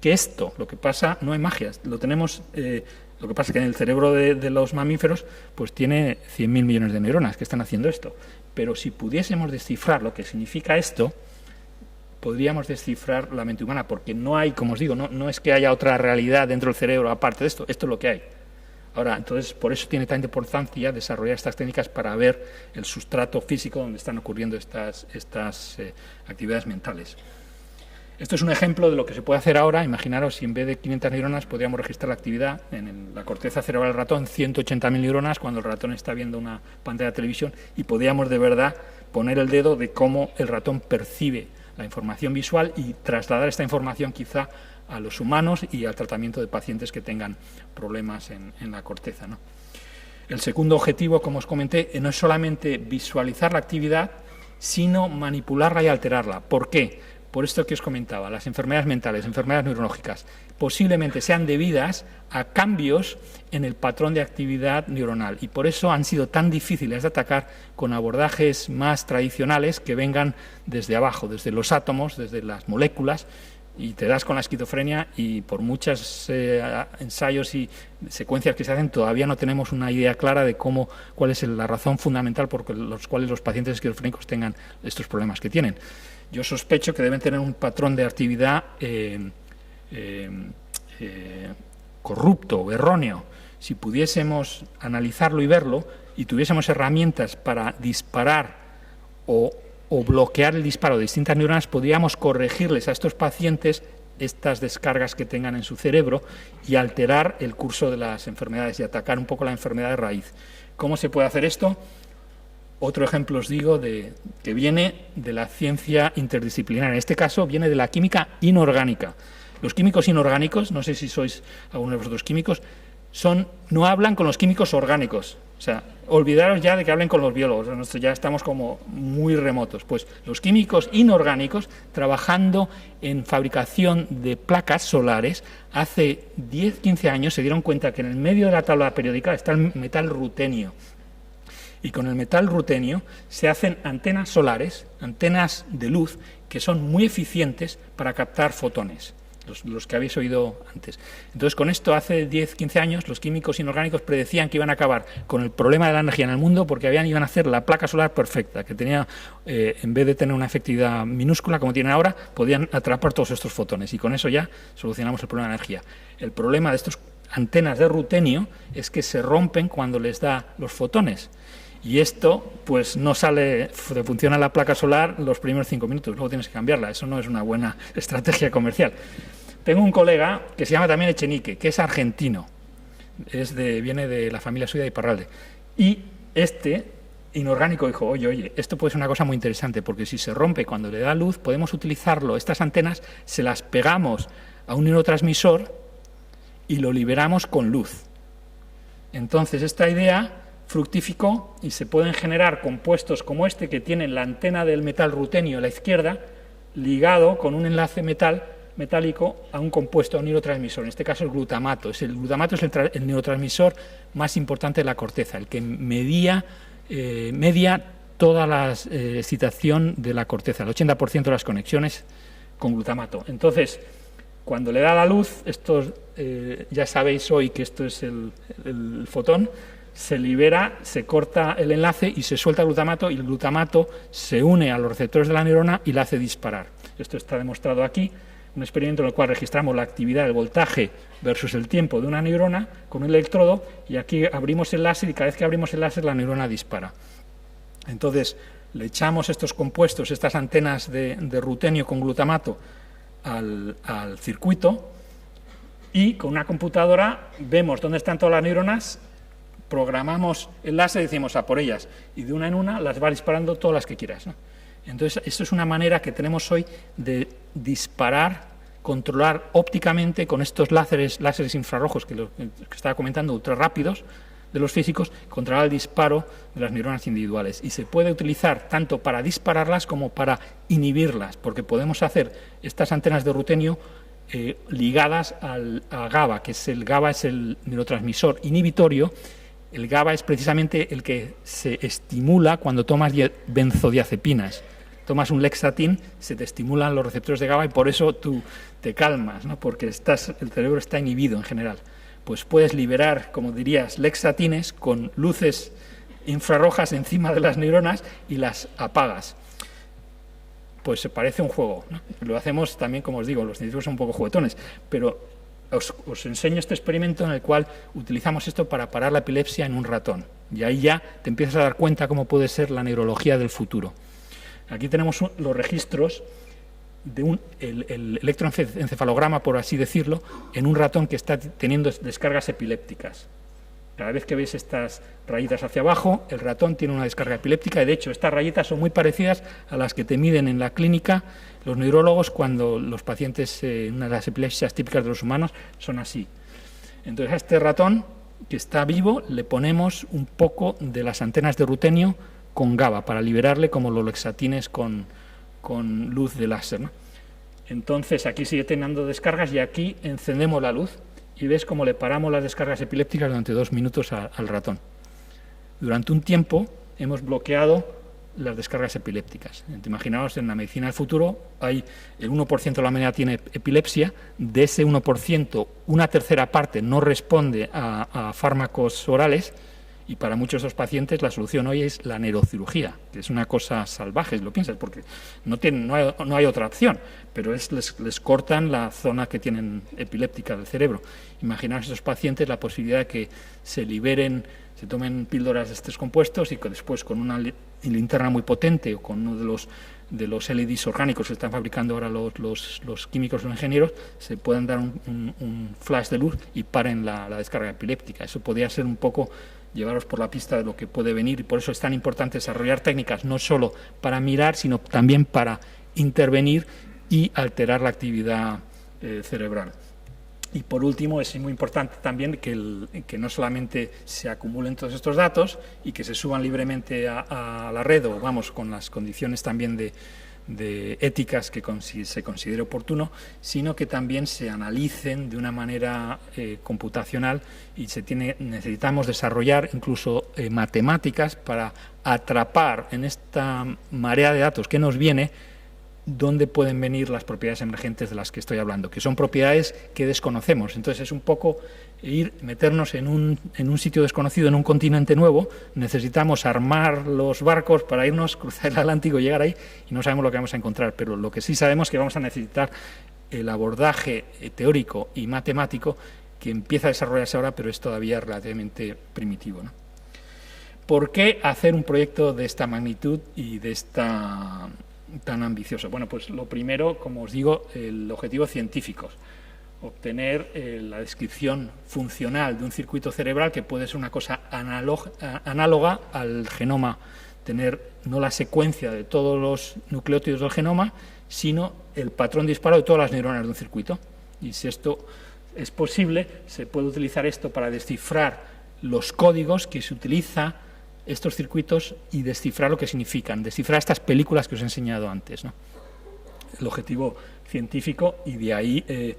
que esto. Lo que pasa, no hay magia, lo tenemos, lo que pasa es que en el cerebro de los mamíferos pues tiene 100.000 millones de neuronas que están haciendo esto. Pero si pudiésemos descifrar lo que significa esto, podríamos descifrar la mente humana, porque no hay, como os digo, no es que haya otra realidad dentro del cerebro aparte de esto es lo que hay. Ahora, entonces, por eso tiene tanta importancia desarrollar estas técnicas para ver el sustrato físico donde están ocurriendo estas actividades mentales. Esto es un ejemplo de lo que se puede hacer ahora. Imaginaros si en vez de 500 neuronas podríamos registrar la actividad en la corteza cerebral del ratón, 180.000 neuronas cuando el ratón está viendo una pantalla de televisión, y podríamos de verdad poner el dedo de cómo el ratón percibe la información visual y trasladar esta información quizá a los humanos y al tratamiento de pacientes que tengan problemas en la corteza, ¿no? El segundo objetivo, como os comenté, no es solamente visualizar la actividad, sino manipularla y alterarla. ¿Por qué? Por esto que os comentaba, las enfermedades mentales, enfermedades neurológicas, posiblemente sean debidas a cambios en el patrón de actividad neuronal, y por eso han sido tan difíciles de atacar con abordajes más tradicionales que vengan desde abajo, desde los átomos, desde las moléculas. Y te das con la esquizofrenia y por muchos ensayos y secuencias que se hacen todavía no tenemos una idea clara de cuál es la razón fundamental por los cuales los pacientes esquizofrénicos tengan estos problemas que tienen. Yo sospecho que deben tener un patrón de actividad corrupto o erróneo. Si pudiésemos analizarlo y verlo y tuviésemos herramientas para disparar o bloquear el disparo de distintas neuronas, podríamos corregirles a estos pacientes estas descargas que tengan en su cerebro y alterar el curso de las enfermedades y atacar un poco la enfermedad de raíz. ¿Cómo se puede hacer esto? Otro ejemplo os digo que viene de la ciencia interdisciplinaria. En este caso viene de la química inorgánica. Los químicos inorgánicos, no sé si sois alguno de vosotros químicos, no hablan con los químicos orgánicos. O sea, olvidaros ya de que hablen con los biólogos, nosotros ya estamos como muy remotos. Pues los químicos inorgánicos, trabajando en fabricación de placas solares, hace 10-15 años se dieron cuenta que en el medio de la tabla periódica está el metal rutenio. Y con el metal rutenio se hacen antenas solares, antenas de luz, que son muy eficientes para captar fotones, los que habéis oído antes. Entonces, con esto, hace 10-15 años, los químicos inorgánicos predecían que iban a acabar con el problema de la energía en el mundo porque iban a hacer la placa solar perfecta, que tenía, en vez de tener una efectividad minúscula como tienen ahora, podían atrapar todos estos fotones, y con eso ya solucionamos el problema de la energía. El problema de estas antenas de rutenio es que se rompen cuando les da los fotones. Y esto, pues no funciona la placa solar los primeros 5 minutos, luego tienes que cambiarla. Eso no es una buena estrategia comercial. Tengo un colega que se llama también Echenique, que es argentino, viene de la familia suya de Iparralde. Y este inorgánico dijo, oye, esto puede ser una cosa muy interesante, porque si se rompe cuando le da luz, podemos utilizarlo, estas antenas, se las pegamos a un neurotransmisor y lo liberamos con luz. Entonces, esta idea fructificó y se pueden generar compuestos como este, que tienen la antena del metal rutenio a la izquierda ligado con un enlace metálico a un compuesto, a un neurotransmisor, en este caso el glutamato. El glutamato es el neurotransmisor más importante de la corteza, el que media toda la excitación de la corteza, el 80% de las conexiones con glutamato. Entonces, Cuando le da la luz, esto ya sabéis hoy que esto es el fotón, se libera, se corta el enlace y se suelta el glutamato, y el glutamato se une a los receptores de la neurona y la hace disparar. Esto está demostrado aquí, un experimento en el cual registramos la actividad, el voltaje versus el tiempo de una neurona con un electrodo, y aquí abrimos el láser y cada vez que abrimos el láser la neurona dispara. Entonces le echamos estos compuestos, estas antenas de rutenio con glutamato al circuito, y con una computadora vemos dónde están todas las neuronas, programamos el láser y decimos a por ellas, y de una en una las va disparando todas las que quieras, ¿no? Entonces, esto es una manera que tenemos hoy de disparar, controlar ópticamente con estos láseres infrarrojos que estaba comentando, ultra rápidos, de los físicos, controlar el disparo de las neuronas individuales. Y se puede utilizar tanto para dispararlas como para inhibirlas, porque podemos hacer estas antenas de rutenio ligadas a GABA, que el GABA es el neurotransmisor inhibitorio. El GABA es precisamente el que se estimula cuando tomas benzodiazepinas. Tomas un Lexatin, se te estimulan los receptores de GABA y por eso tú te calmas, ¿no? Porque el cerebro está inhibido en general. Pues puedes liberar, como dirías, Lexatines con luces infrarrojas encima de las neuronas y las apagas. Pues se parece un juego, ¿no? Lo hacemos también, como os digo, los científicos son un poco juguetones, pero os enseño este experimento en el cual utilizamos esto para parar la epilepsia en un ratón. Y ahí ya te empiezas a dar cuenta cómo puede ser la neurología del futuro. Aquí tenemos los registros de el electroencefalograma, por así decirlo, en un ratón que está teniendo descargas epilépticas. Cada vez que veis estas rayitas hacia abajo, el ratón tiene una descarga epiléptica, y de hecho estas rayitas son muy parecidas a las que te miden en la clínica los neurólogos cuando los pacientes, una de las epilepsias típicas de los humanos, son así. Entonces a este ratón que está vivo le ponemos un poco de las antenas de rutenio con GABA para liberarle como los Lexatines con luz de láser, ¿no? Entonces aquí sigue teniendo descargas y aquí encendemos la luz y ves cómo le paramos las descargas epilépticas durante 2 minutos al ratón. Durante un tiempo hemos bloqueado las descargas epilépticas. Imaginaos, en la medicina del futuro hay el 1% de la humanidad tiene epilepsia, de ese 1%, una tercera parte no responde a fármacos orales, y para muchos de los pacientes la solución hoy es la neurocirugía, que es una cosa salvaje, lo piensas, porque no hay otra opción, pero les cortan la zona que tienen epiléptica del cerebro. Imaginaos a esos pacientes la posibilidad de que se liberen, se tomen píldoras de estos compuestos y que después con una linterna muy potente o con uno de los LEDs orgánicos que están fabricando ahora los químicos, los ingenieros, se puedan dar un flash de luz y paren la descarga epiléptica. Eso podría ser un poco llevaros por la pista de lo que puede venir, y por eso es tan importante desarrollar técnicas no solo para mirar, sino también para intervenir y alterar la actividad cerebral. Y por último, es muy importante también que no solamente se acumulen todos estos datos y que se suban libremente a la red, o vamos, con las condiciones también de éticas que se considere oportuno, sino que también se analicen de una manera computacional, y necesitamos desarrollar incluso matemáticas para atrapar en esta marea de datos que nos viene dónde pueden venir las propiedades emergentes de las que estoy hablando, que son propiedades que desconocemos. Entonces es un poco meternos en un sitio desconocido, en un continente nuevo. Necesitamos armar los barcos para irnos, cruzar el Atlántico, llegar ahí, y no sabemos lo que vamos a encontrar, pero lo que sí sabemos es que vamos a necesitar el abordaje teórico y matemático que empieza a desarrollarse ahora, pero es todavía relativamente primitivo, ¿no? ¿Por qué hacer un proyecto de esta magnitud y de esta tan ambicioso? Bueno, pues lo primero, como os digo, el objetivo científico, obtener la descripción funcional de un circuito cerebral que puede ser una cosa análoga al genoma, tener no la secuencia de todos los nucleótidos del genoma, sino el patrón de disparo de todas las neuronas de un circuito. Y si esto es posible, se puede utilizar esto para descifrar los códigos que se utiliza estos circuitos y descifrar lo que significan, descifrar estas películas que os he enseñado antes, ¿no? El objetivo científico, y de ahí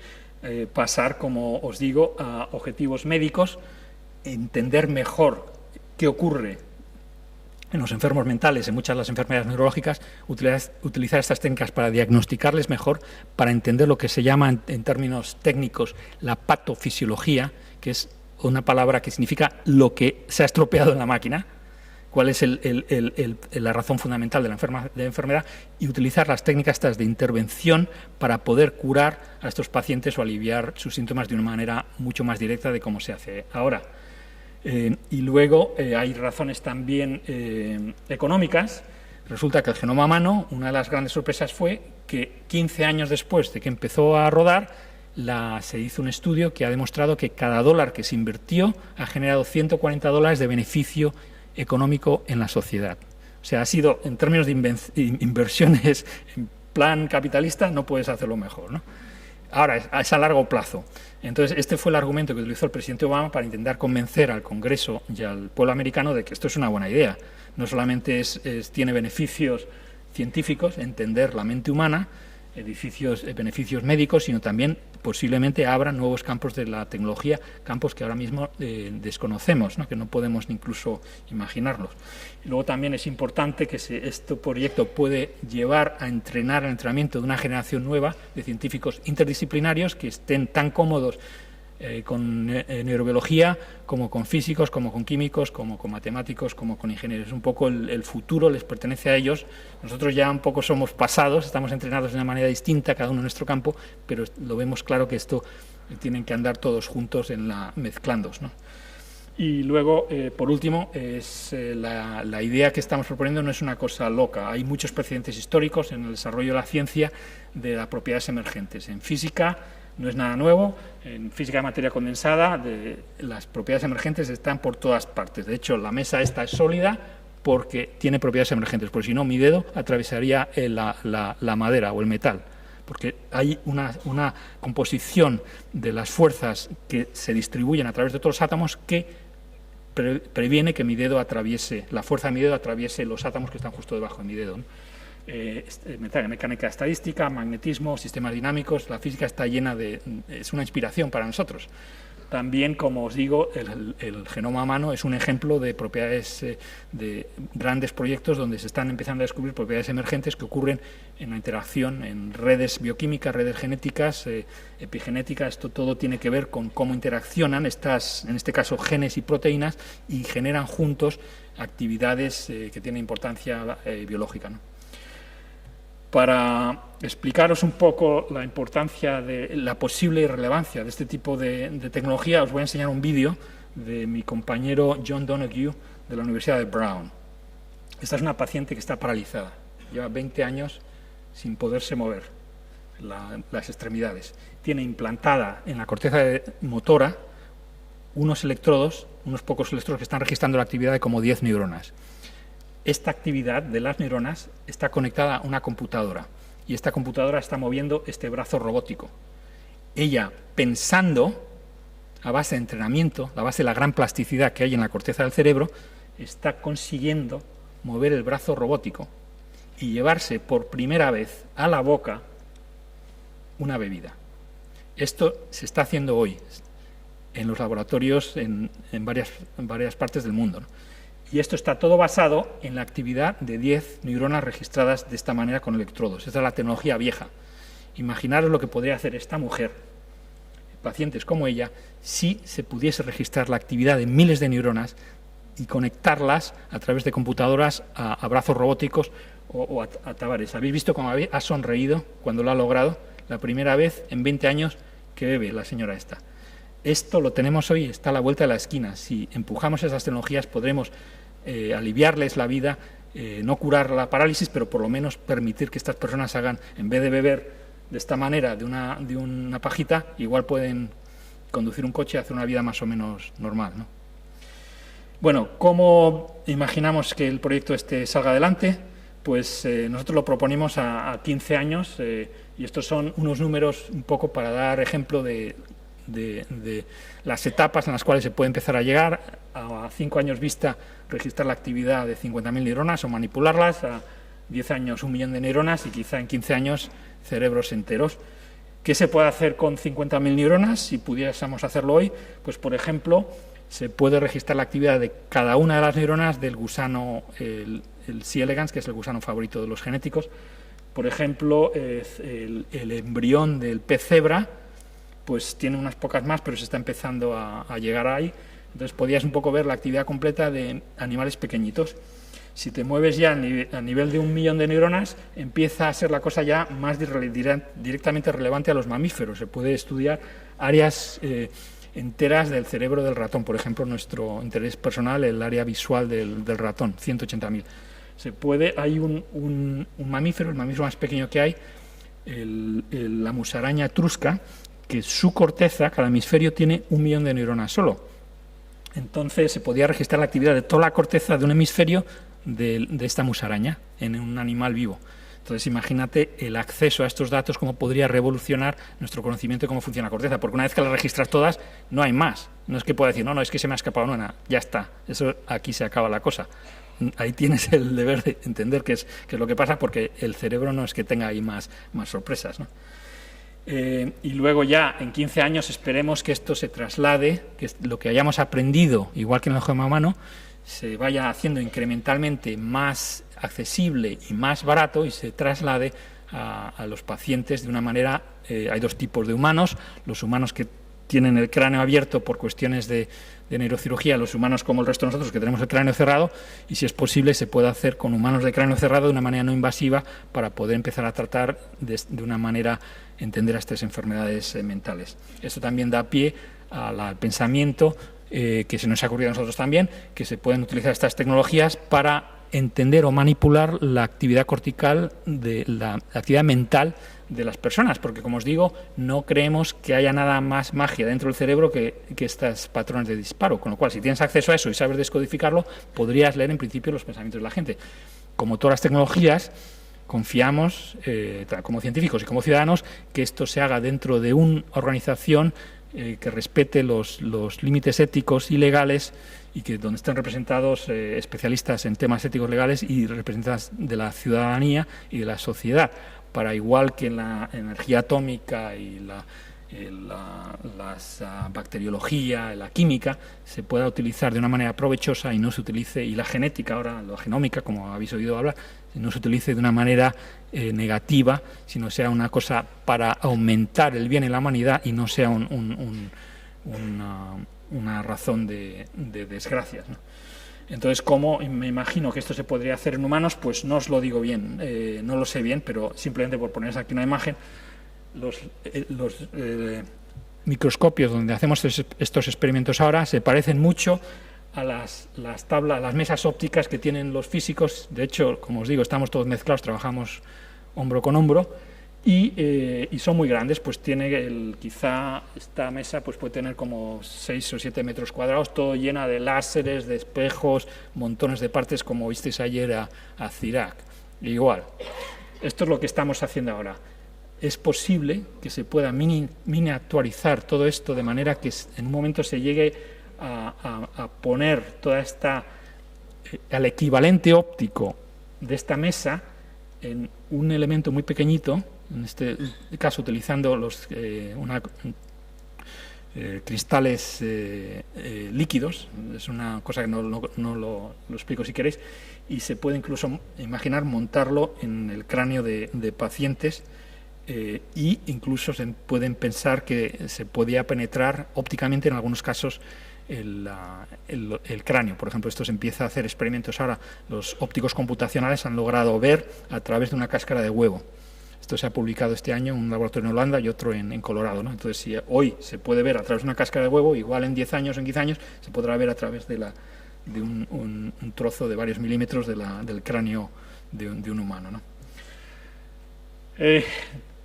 pasar, como os digo, a objetivos médicos, entender mejor qué ocurre en los enfermos mentales, en muchas de las enfermedades neurológicas, utilizar estas técnicas para diagnosticarles mejor, para entender lo que se llama en términos técnicos la patofisiología, que es una palabra que significa lo que se ha estropeado en la máquina, cuál es la razón fundamental de la enfermedad, y utilizar las técnicas estas de intervención para poder curar a estos pacientes o aliviar sus síntomas de una manera mucho más directa de cómo se hace ahora. Y luego hay razones también económicas. Resulta que el genoma humano, una de las grandes sorpresas fue que 15 años después de que empezó a rodar, se hizo un estudio que ha demostrado que cada dólar que se invirtió ha generado $140 de beneficio económico en la sociedad. O sea, ha sido, en términos de inversiones en plan capitalista, no puedes hacerlo mejor, ¿no? Ahora, es a largo plazo. Entonces, este fue el argumento que utilizó el presidente Obama para intentar convencer al Congreso y al pueblo americano de que esto es una buena idea. No solamente tiene beneficios científicos, entender la mente humana, beneficios médicos, sino también posiblemente abran nuevos campos de la tecnología, campos que ahora mismo desconocemos, ¿no? Que no podemos incluso imaginarlos. Y luego también es importante que este proyecto puede llevar a entrenar el entrenamiento de una generación nueva de científicos interdisciplinarios que estén tan cómodos con neurobiología, como con físicos, como con químicos, como con matemáticos, como con ingenieros. Un poco el futuro les pertenece a ellos. Nosotros ya un poco somos pasados, estamos entrenados de una manera distinta, cada uno en nuestro campo, pero lo vemos claro que esto tienen que andar todos juntos mezclándose, ¿no? Y luego, por último, la idea que estamos proponiendo no es una cosa loca. Hay muchos precedentes históricos en el desarrollo de la ciencia de las propiedades emergentes. En física no es nada nuevo. En física de materia condensada, las propiedades emergentes están por todas partes. De hecho, la mesa esta es sólida porque tiene propiedades emergentes, porque si no, mi dedo atravesaría la madera o el metal, porque hay una composición de las fuerzas que se distribuyen a través de todos los átomos que previene que la fuerza de mi dedo atraviese los átomos que están justo debajo de mi dedo, ¿no? Mecánica estadística, magnetismo, sistemas dinámicos, la física está llena es una inspiración para nosotros. También, como os digo, el genoma humano es un ejemplo de propiedades, de grandes proyectos donde se están empezando a descubrir propiedades emergentes que ocurren en la interacción en redes bioquímicas, redes genéticas, epigenética. Esto todo tiene que ver con cómo interaccionan en este caso, genes y proteínas, y generan juntos actividades que tienen importancia biológica, ¿no? Para explicaros un poco la importancia de la posible relevancia de este tipo de tecnología, os voy a enseñar un vídeo de mi compañero John Donoghue de la Universidad de Brown. Esta es una paciente que está paralizada, lleva 20 años sin poderse mover las extremidades. Tiene implantada en la corteza motora unos pocos electrodos que están registrando la actividad de como 10 neuronas. Esta actividad de las neuronas está conectada a una computadora y esta computadora está moviendo este brazo robótico. Ella, pensando, a base de entrenamiento, a base de la gran plasticidad que hay en la corteza del cerebro, está consiguiendo mover el brazo robótico y llevarse por primera vez a la boca una bebida. Esto se está haciendo hoy en los laboratorios en varias partes del mundo, ¿no? Y esto está todo basado en la actividad de 10 neuronas registradas de esta manera con electrodos. Esta es la tecnología vieja. Imaginaros lo que podría hacer esta mujer, pacientes como ella, si se pudiese registrar la actividad de miles de neuronas y conectarlas a través de computadoras a brazos robóticos o a tabares. ¿Habéis visto cómo ha sonreído cuando lo ha logrado? La primera vez en 20 años que bebe la señora esta. Esto lo tenemos hoy, está a la vuelta de la esquina. Si empujamos esas tecnologías podremos aliviarles la vida, no curar la parálisis, pero por lo menos permitir que estas personas hagan, en vez de beber de esta manera de una pajita, igual pueden conducir un coche y hacer una vida más o menos normal, ¿no? Bueno, ¿cómo imaginamos que el proyecto salga adelante? Pues nosotros lo proponemos a 15 años y estos son unos números un poco para dar ejemplo de las etapas en las cuales se puede empezar a llegar. A 5 años vista, registrar la actividad de 50.000 neuronas o manipularlas, a 10 años 1 millón de neuronas y quizá en 15 años cerebros enteros. ¿Qué se puede hacer con 50.000 neuronas si pudiésemos hacerlo hoy? Pues, por ejemplo, se puede registrar la actividad de cada una de las neuronas del gusano, el C. elegans, que es el gusano favorito de los genéticos. Por ejemplo, el embrión del pez cebra, pues tiene unas pocas más, pero se está empezando a llegar ahí. Entonces podías un poco ver la actividad completa de animales pequeñitos. Si te mueves ya a nivel de 1 millón de neuronas, empieza a ser la cosa ya más directamente relevante a los mamíferos. Se puede estudiar áreas enteras del cerebro del ratón. Por ejemplo, nuestro interés personal, el área visual del ratón, 180.000. Hay un mamífero, el mamífero más pequeño que hay, la musaraña etrusca, que su corteza, cada hemisferio, tiene 1 millón de neuronas solo. Entonces se podía registrar la actividad de toda la corteza de un hemisferio de esta musaraña en un animal vivo. Entonces imagínate el acceso a estos datos, cómo podría revolucionar nuestro conocimiento de cómo funciona la corteza, porque una vez que las registras todas, no hay más. No es que pueda decir, no, es que se me ha escapado una, ya está. Eso, aquí se acaba la cosa. Ahí tienes el deber de entender qué es lo que pasa, porque el cerebro no es que tenga ahí más sorpresas, ¿no? Y luego ya en 15 años esperemos que esto se traslade, que lo que hayamos aprendido, igual que en el genoma humano, se vaya haciendo incrementalmente más accesible y más barato y se traslade a los pacientes de una manera. Hay 2 tipos de humanos: los humanos que tienen el cráneo abierto por cuestiones de neurocirugía, los humanos como el resto de nosotros que tenemos el cráneo cerrado, y si es posible se puede hacer con humanos de cráneo cerrado de una manera no invasiva para poder empezar a tratar de una manera, entender a estas enfermedades mentales. Esto también da pie al pensamiento que se nos ha ocurrido a nosotros también, que se pueden utilizar estas tecnologías para entender o manipular la actividad cortical, de la actividad mental de las personas, porque como os digo, no creemos que haya nada más magia dentro del cerebro que estos patrones de disparo, con lo cual si tienes acceso a eso y sabes descodificarlo, podrías leer en principio los pensamientos de la gente. Como todas las tecnologías, confiamos como científicos y como ciudadanos que esto se haga dentro de una organización que respete los límites éticos y legales, y que donde estén representados especialistas en temas éticos legales y representantes de la ciudadanía y de la sociedad, para, igual que en la energía atómica y la bacteriología, la química, se pueda utilizar de una manera provechosa y no se utilice, y la genética, ahora la genómica, como habéis oído hablar, no se utilice de una manera negativa, sino sea una cosa para aumentar el bien en la humanidad y no sea una razón de desgracias, ¿no? Entonces, ¿cómo me imagino que esto se podría hacer en humanos? Pues no os lo digo bien, no lo sé bien, pero simplemente por poneros aquí una imagen, los microscopios donde hacemos estos experimentos ahora se parecen mucho a las mesas ópticas que tienen los físicos. De hecho, como os digo, estamos todos mezclados, trabajamos hombro con hombro, y son muy grandes. Pues tiene quizá esta mesa pues puede tener como 6 o 7 metros cuadrados, todo llena de láseres, de espejos, montones de partes, como visteis ayer a Cirac. Igual, esto es lo que estamos haciendo ahora. Es posible que se pueda miniaturizar todo esto de manera que en un momento se llegue a poner toda esta al equivalente óptico de esta mesa en un elemento muy pequeñito, en este caso utilizando los cristales líquidos. Es una cosa que no lo explico si queréis, y se puede incluso imaginar montarlo en el cráneo de pacientes, y incluso se pueden pensar que se podía penetrar ópticamente en algunos casos el cráneo. Por ejemplo, esto se empieza a hacer experimentos ahora. Los ópticos computacionales han logrado ver a través de una cáscara de huevo. Esto se ha publicado este año en un laboratorio en Holanda y otro en Colorado, ¿no? Entonces, si hoy se puede ver a través de una cáscara de huevo, igual en 10 años o en 15 años se podrá ver a través de un trozo de varios milímetros del cráneo de un humano, ¿no?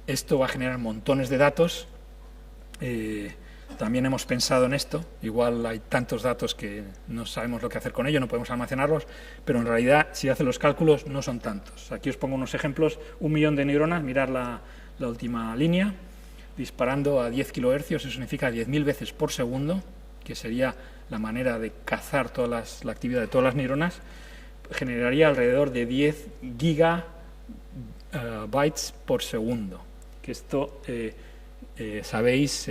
Esto va a generar montones de datos. También hemos pensado en esto. Igual hay tantos datos que no sabemos lo que hacer con ellos, no podemos almacenarlos, pero en realidad, si hacen los cálculos, no son tantos. Aquí os pongo unos ejemplos. 1 millón de neuronas, mirad la última línea, disparando a 10 kHz, eso significa 10.000 veces por segundo, que sería la manera de cazar la actividad de todas las neuronas. Generaría alrededor de 10 gigabytes por segundo, que esto, sabéis,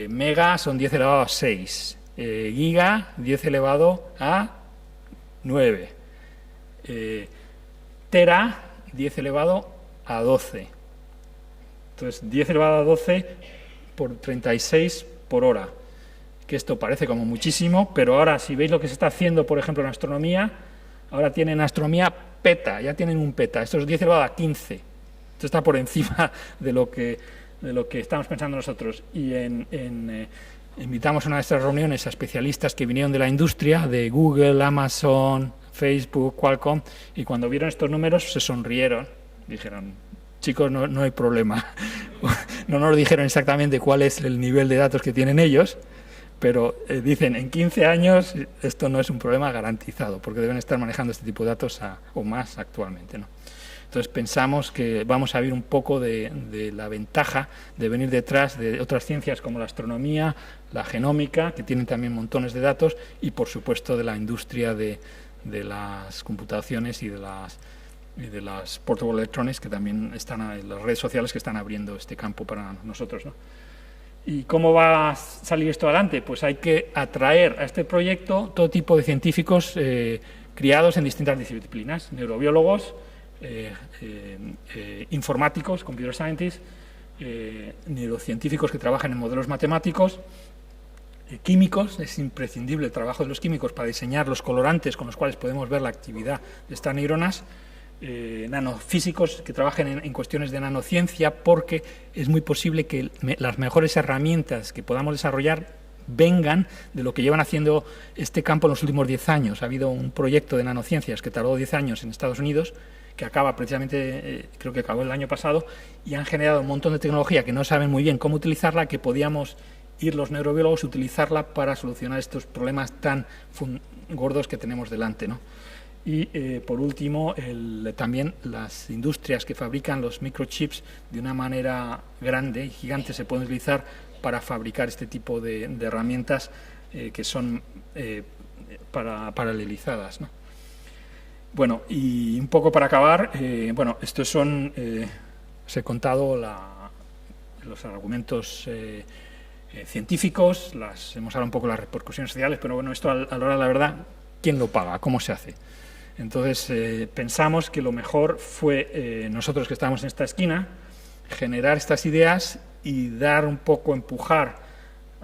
mega son 10 elevado a 6, giga 10 elevado a 9, tera 10 elevado a 12. Entonces 10 elevado a 12 por 36 por hora, que esto parece como muchísimo, pero ahora si veis lo que se está haciendo, por ejemplo, en astronomía, ahora tienen astronomía peta, ya tienen un peta, esto es 10 elevado a 15, esto está por encima de lo que estamos pensando nosotros. Y invitamos a una de estas reuniones a especialistas que vinieron de la industria, de Google, Amazon, Facebook, Qualcomm, y cuando vieron estos números se sonrieron, dijeron: chicos, no hay problema. No nos dijeron exactamente cuál es el nivel de datos que tienen ellos, pero dicen, en 15 años esto no es un problema garantizado, porque deben estar manejando este tipo de datos o más actualmente, ¿no? Entonces pensamos que vamos a ver un poco de la ventaja de venir detrás de otras ciencias como la astronomía, la genómica, que tienen también montones de datos, y por supuesto de la industria de las computaciones y de las portable electronics, que también están en las redes sociales, que están abriendo este campo para nosotros, ¿no? ¿Y cómo va a salir esto adelante? Pues hay que atraer a este proyecto todo tipo de científicos criados en distintas disciplinas: neurobiólogos, informáticos, computer scientists, neurocientíficos que trabajan en modelos matemáticos, químicos. Es imprescindible el trabajo de los químicos para diseñar los colorantes con los cuales podemos ver la actividad de estas neuronas, nanofísicos que trabajen en cuestiones de nanociencia, porque es muy posible que las mejores herramientas que podamos desarrollar vengan de lo que llevan haciendo este campo en los últimos 10 años. Ha habido un proyecto de nanociencias que tardó 10 años en Estados Unidos, que acaba precisamente, creo que acabó el año pasado, y han generado un montón de tecnología que no saben muy bien cómo utilizarla, que podíamos ir los neurobiólogos a utilizarla para solucionar estos problemas tan gordos que tenemos delante, ¿no? Y por último, también las industrias que fabrican los microchips de una manera grande y gigante se pueden utilizar para fabricar este tipo de herramientas que son paralelizadas, ¿no? Bueno, y un poco para acabar, bueno, estos son, os he contado los argumentos científicos, hemos hablado un poco de las repercusiones sociales, pero bueno, esto a la hora de la verdad, ¿quién lo paga? ¿Cómo se hace? Entonces, pensamos que lo mejor fue nosotros que estábamos en esta esquina, generar estas ideas y dar un poco, empujar,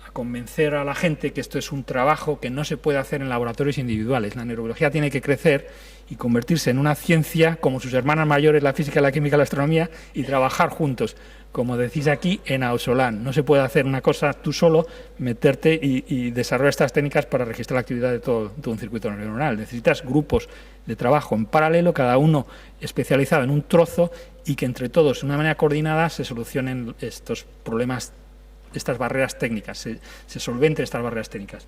a convencer a la gente que esto es un trabajo que no se puede hacer en laboratorios individuales. La neurobiología tiene que crecer y convertirse en una ciencia como sus hermanas mayores, la física, la química, la astronomía, y trabajar juntos. Como decís aquí, en Ausolan. No se puede hacer una cosa tú solo, meterte y desarrollar estas técnicas para registrar la actividad de todo un circuito neuronal. Necesitas grupos de trabajo en paralelo, cada uno especializado en un trozo, y que entre todos, de una manera coordinada, se solucionen estos problemas, estas barreras técnicas, se solventen estas barreras técnicas.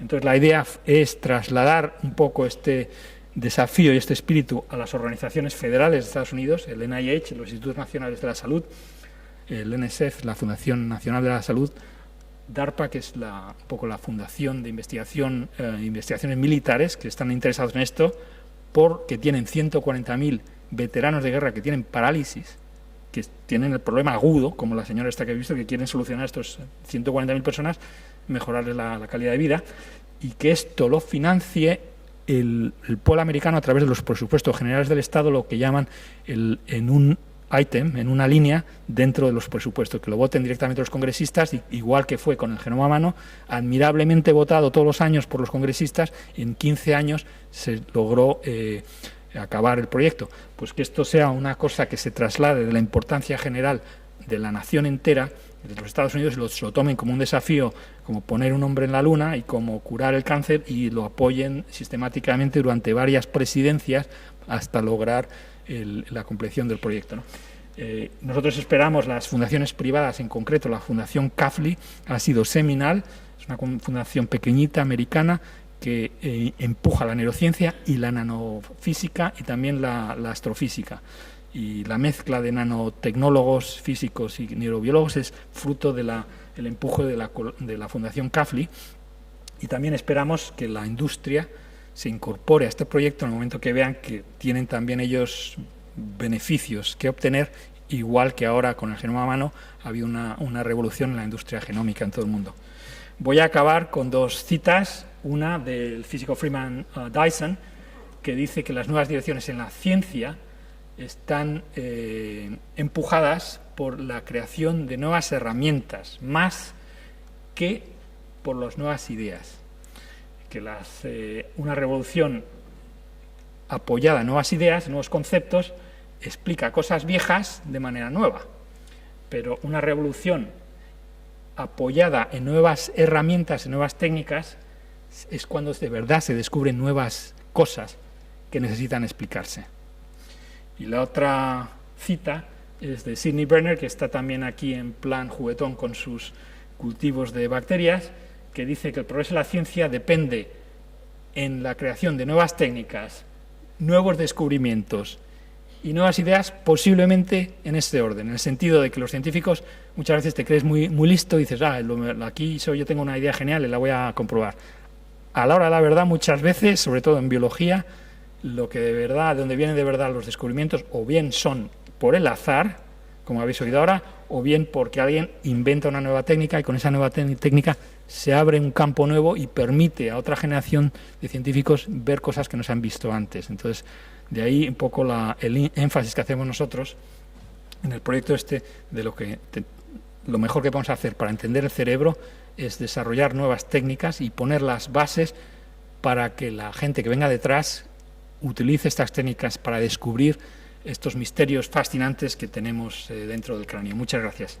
Entonces, la idea es trasladar un poco este desafío y este espíritu a las organizaciones federales de Estados Unidos, el NIH, los Institutos Nacionales de la Salud, el NSF, la Fundación Nacional de la Salud, DARPA, que es un poco la fundación de investigaciones militares que están interesados en esto, porque tienen 140.000 veteranos de guerra que tienen parálisis, que tienen el problema agudo, como la señora esta que he visto, que quieren solucionar a estos 140.000 personas, mejorarles la calidad de vida, y que esto lo financie el pueblo americano a través de los presupuestos generales del Estado, lo que llaman en un ítem, en una línea dentro de los presupuestos, que lo voten directamente los congresistas, igual que fue con el genoma humano, admirablemente votado todos los años por los congresistas. En 15 años se logró acabar el proyecto. Pues que esto sea una cosa que se traslade de la importancia general de la nación entera, de los Estados Unidos, y lo tomen como un desafío, como poner un hombre en la luna y como curar el cáncer, y lo apoyen sistemáticamente durante varias presidencias hasta lograr la compleción del proyecto, ¿no? Nosotros esperamos, las fundaciones privadas, en concreto la Fundación CAFLI ha sido seminal, es una fundación pequeñita americana que empuja la neurociencia y la nanofísica y también la astrofísica. Y la mezcla de nanotecnólogos, físicos y neurobiólogos es fruto del empuje de la Fundación CAFLI. Y también esperamos que la industria se incorpore a este proyecto en el momento que vean que tienen también ellos beneficios que obtener, igual que ahora con el genoma humano ha habido una revolución en la industria genómica en todo el mundo. Voy a acabar con dos citas, una del físico Freeman Dyson, que dice que las nuevas direcciones en la ciencia están empujadas por la creación de nuevas herramientas, más que por las nuevas ideas. Que una revolución apoyada en nuevas ideas, nuevos conceptos, explica cosas viejas de manera nueva. Pero una revolución apoyada en nuevas herramientas, en nuevas técnicas, es cuando de verdad se descubren nuevas cosas que necesitan explicarse. Y la otra cita es de Sidney Brenner, que está también aquí en plan juguetón con sus cultivos de bacterias, que dice que el progreso de la ciencia depende en la creación de nuevas técnicas, nuevos descubrimientos y nuevas ideas, posiblemente en este orden, en el sentido de que los científicos muchas veces te crees muy listo y dices, aquí yo tengo una idea genial y la voy a comprobar. A la hora de la verdad, muchas veces, sobre todo en biología, lo que de donde vienen de verdad los descubrimientos, o bien son por el azar, como habéis oído ahora, o bien porque alguien inventa una nueva técnica y con esa nueva técnica se abre un campo nuevo y permite a otra generación de científicos ver cosas que no se han visto antes. Entonces, de ahí un poco el énfasis que hacemos nosotros en el proyecto de lo mejor que podemos hacer para entender el cerebro es desarrollar nuevas técnicas y poner las bases para que la gente que venga detrás utilice estas técnicas para descubrir estos misterios fascinantes que tenemos dentro del cráneo. Muchas gracias.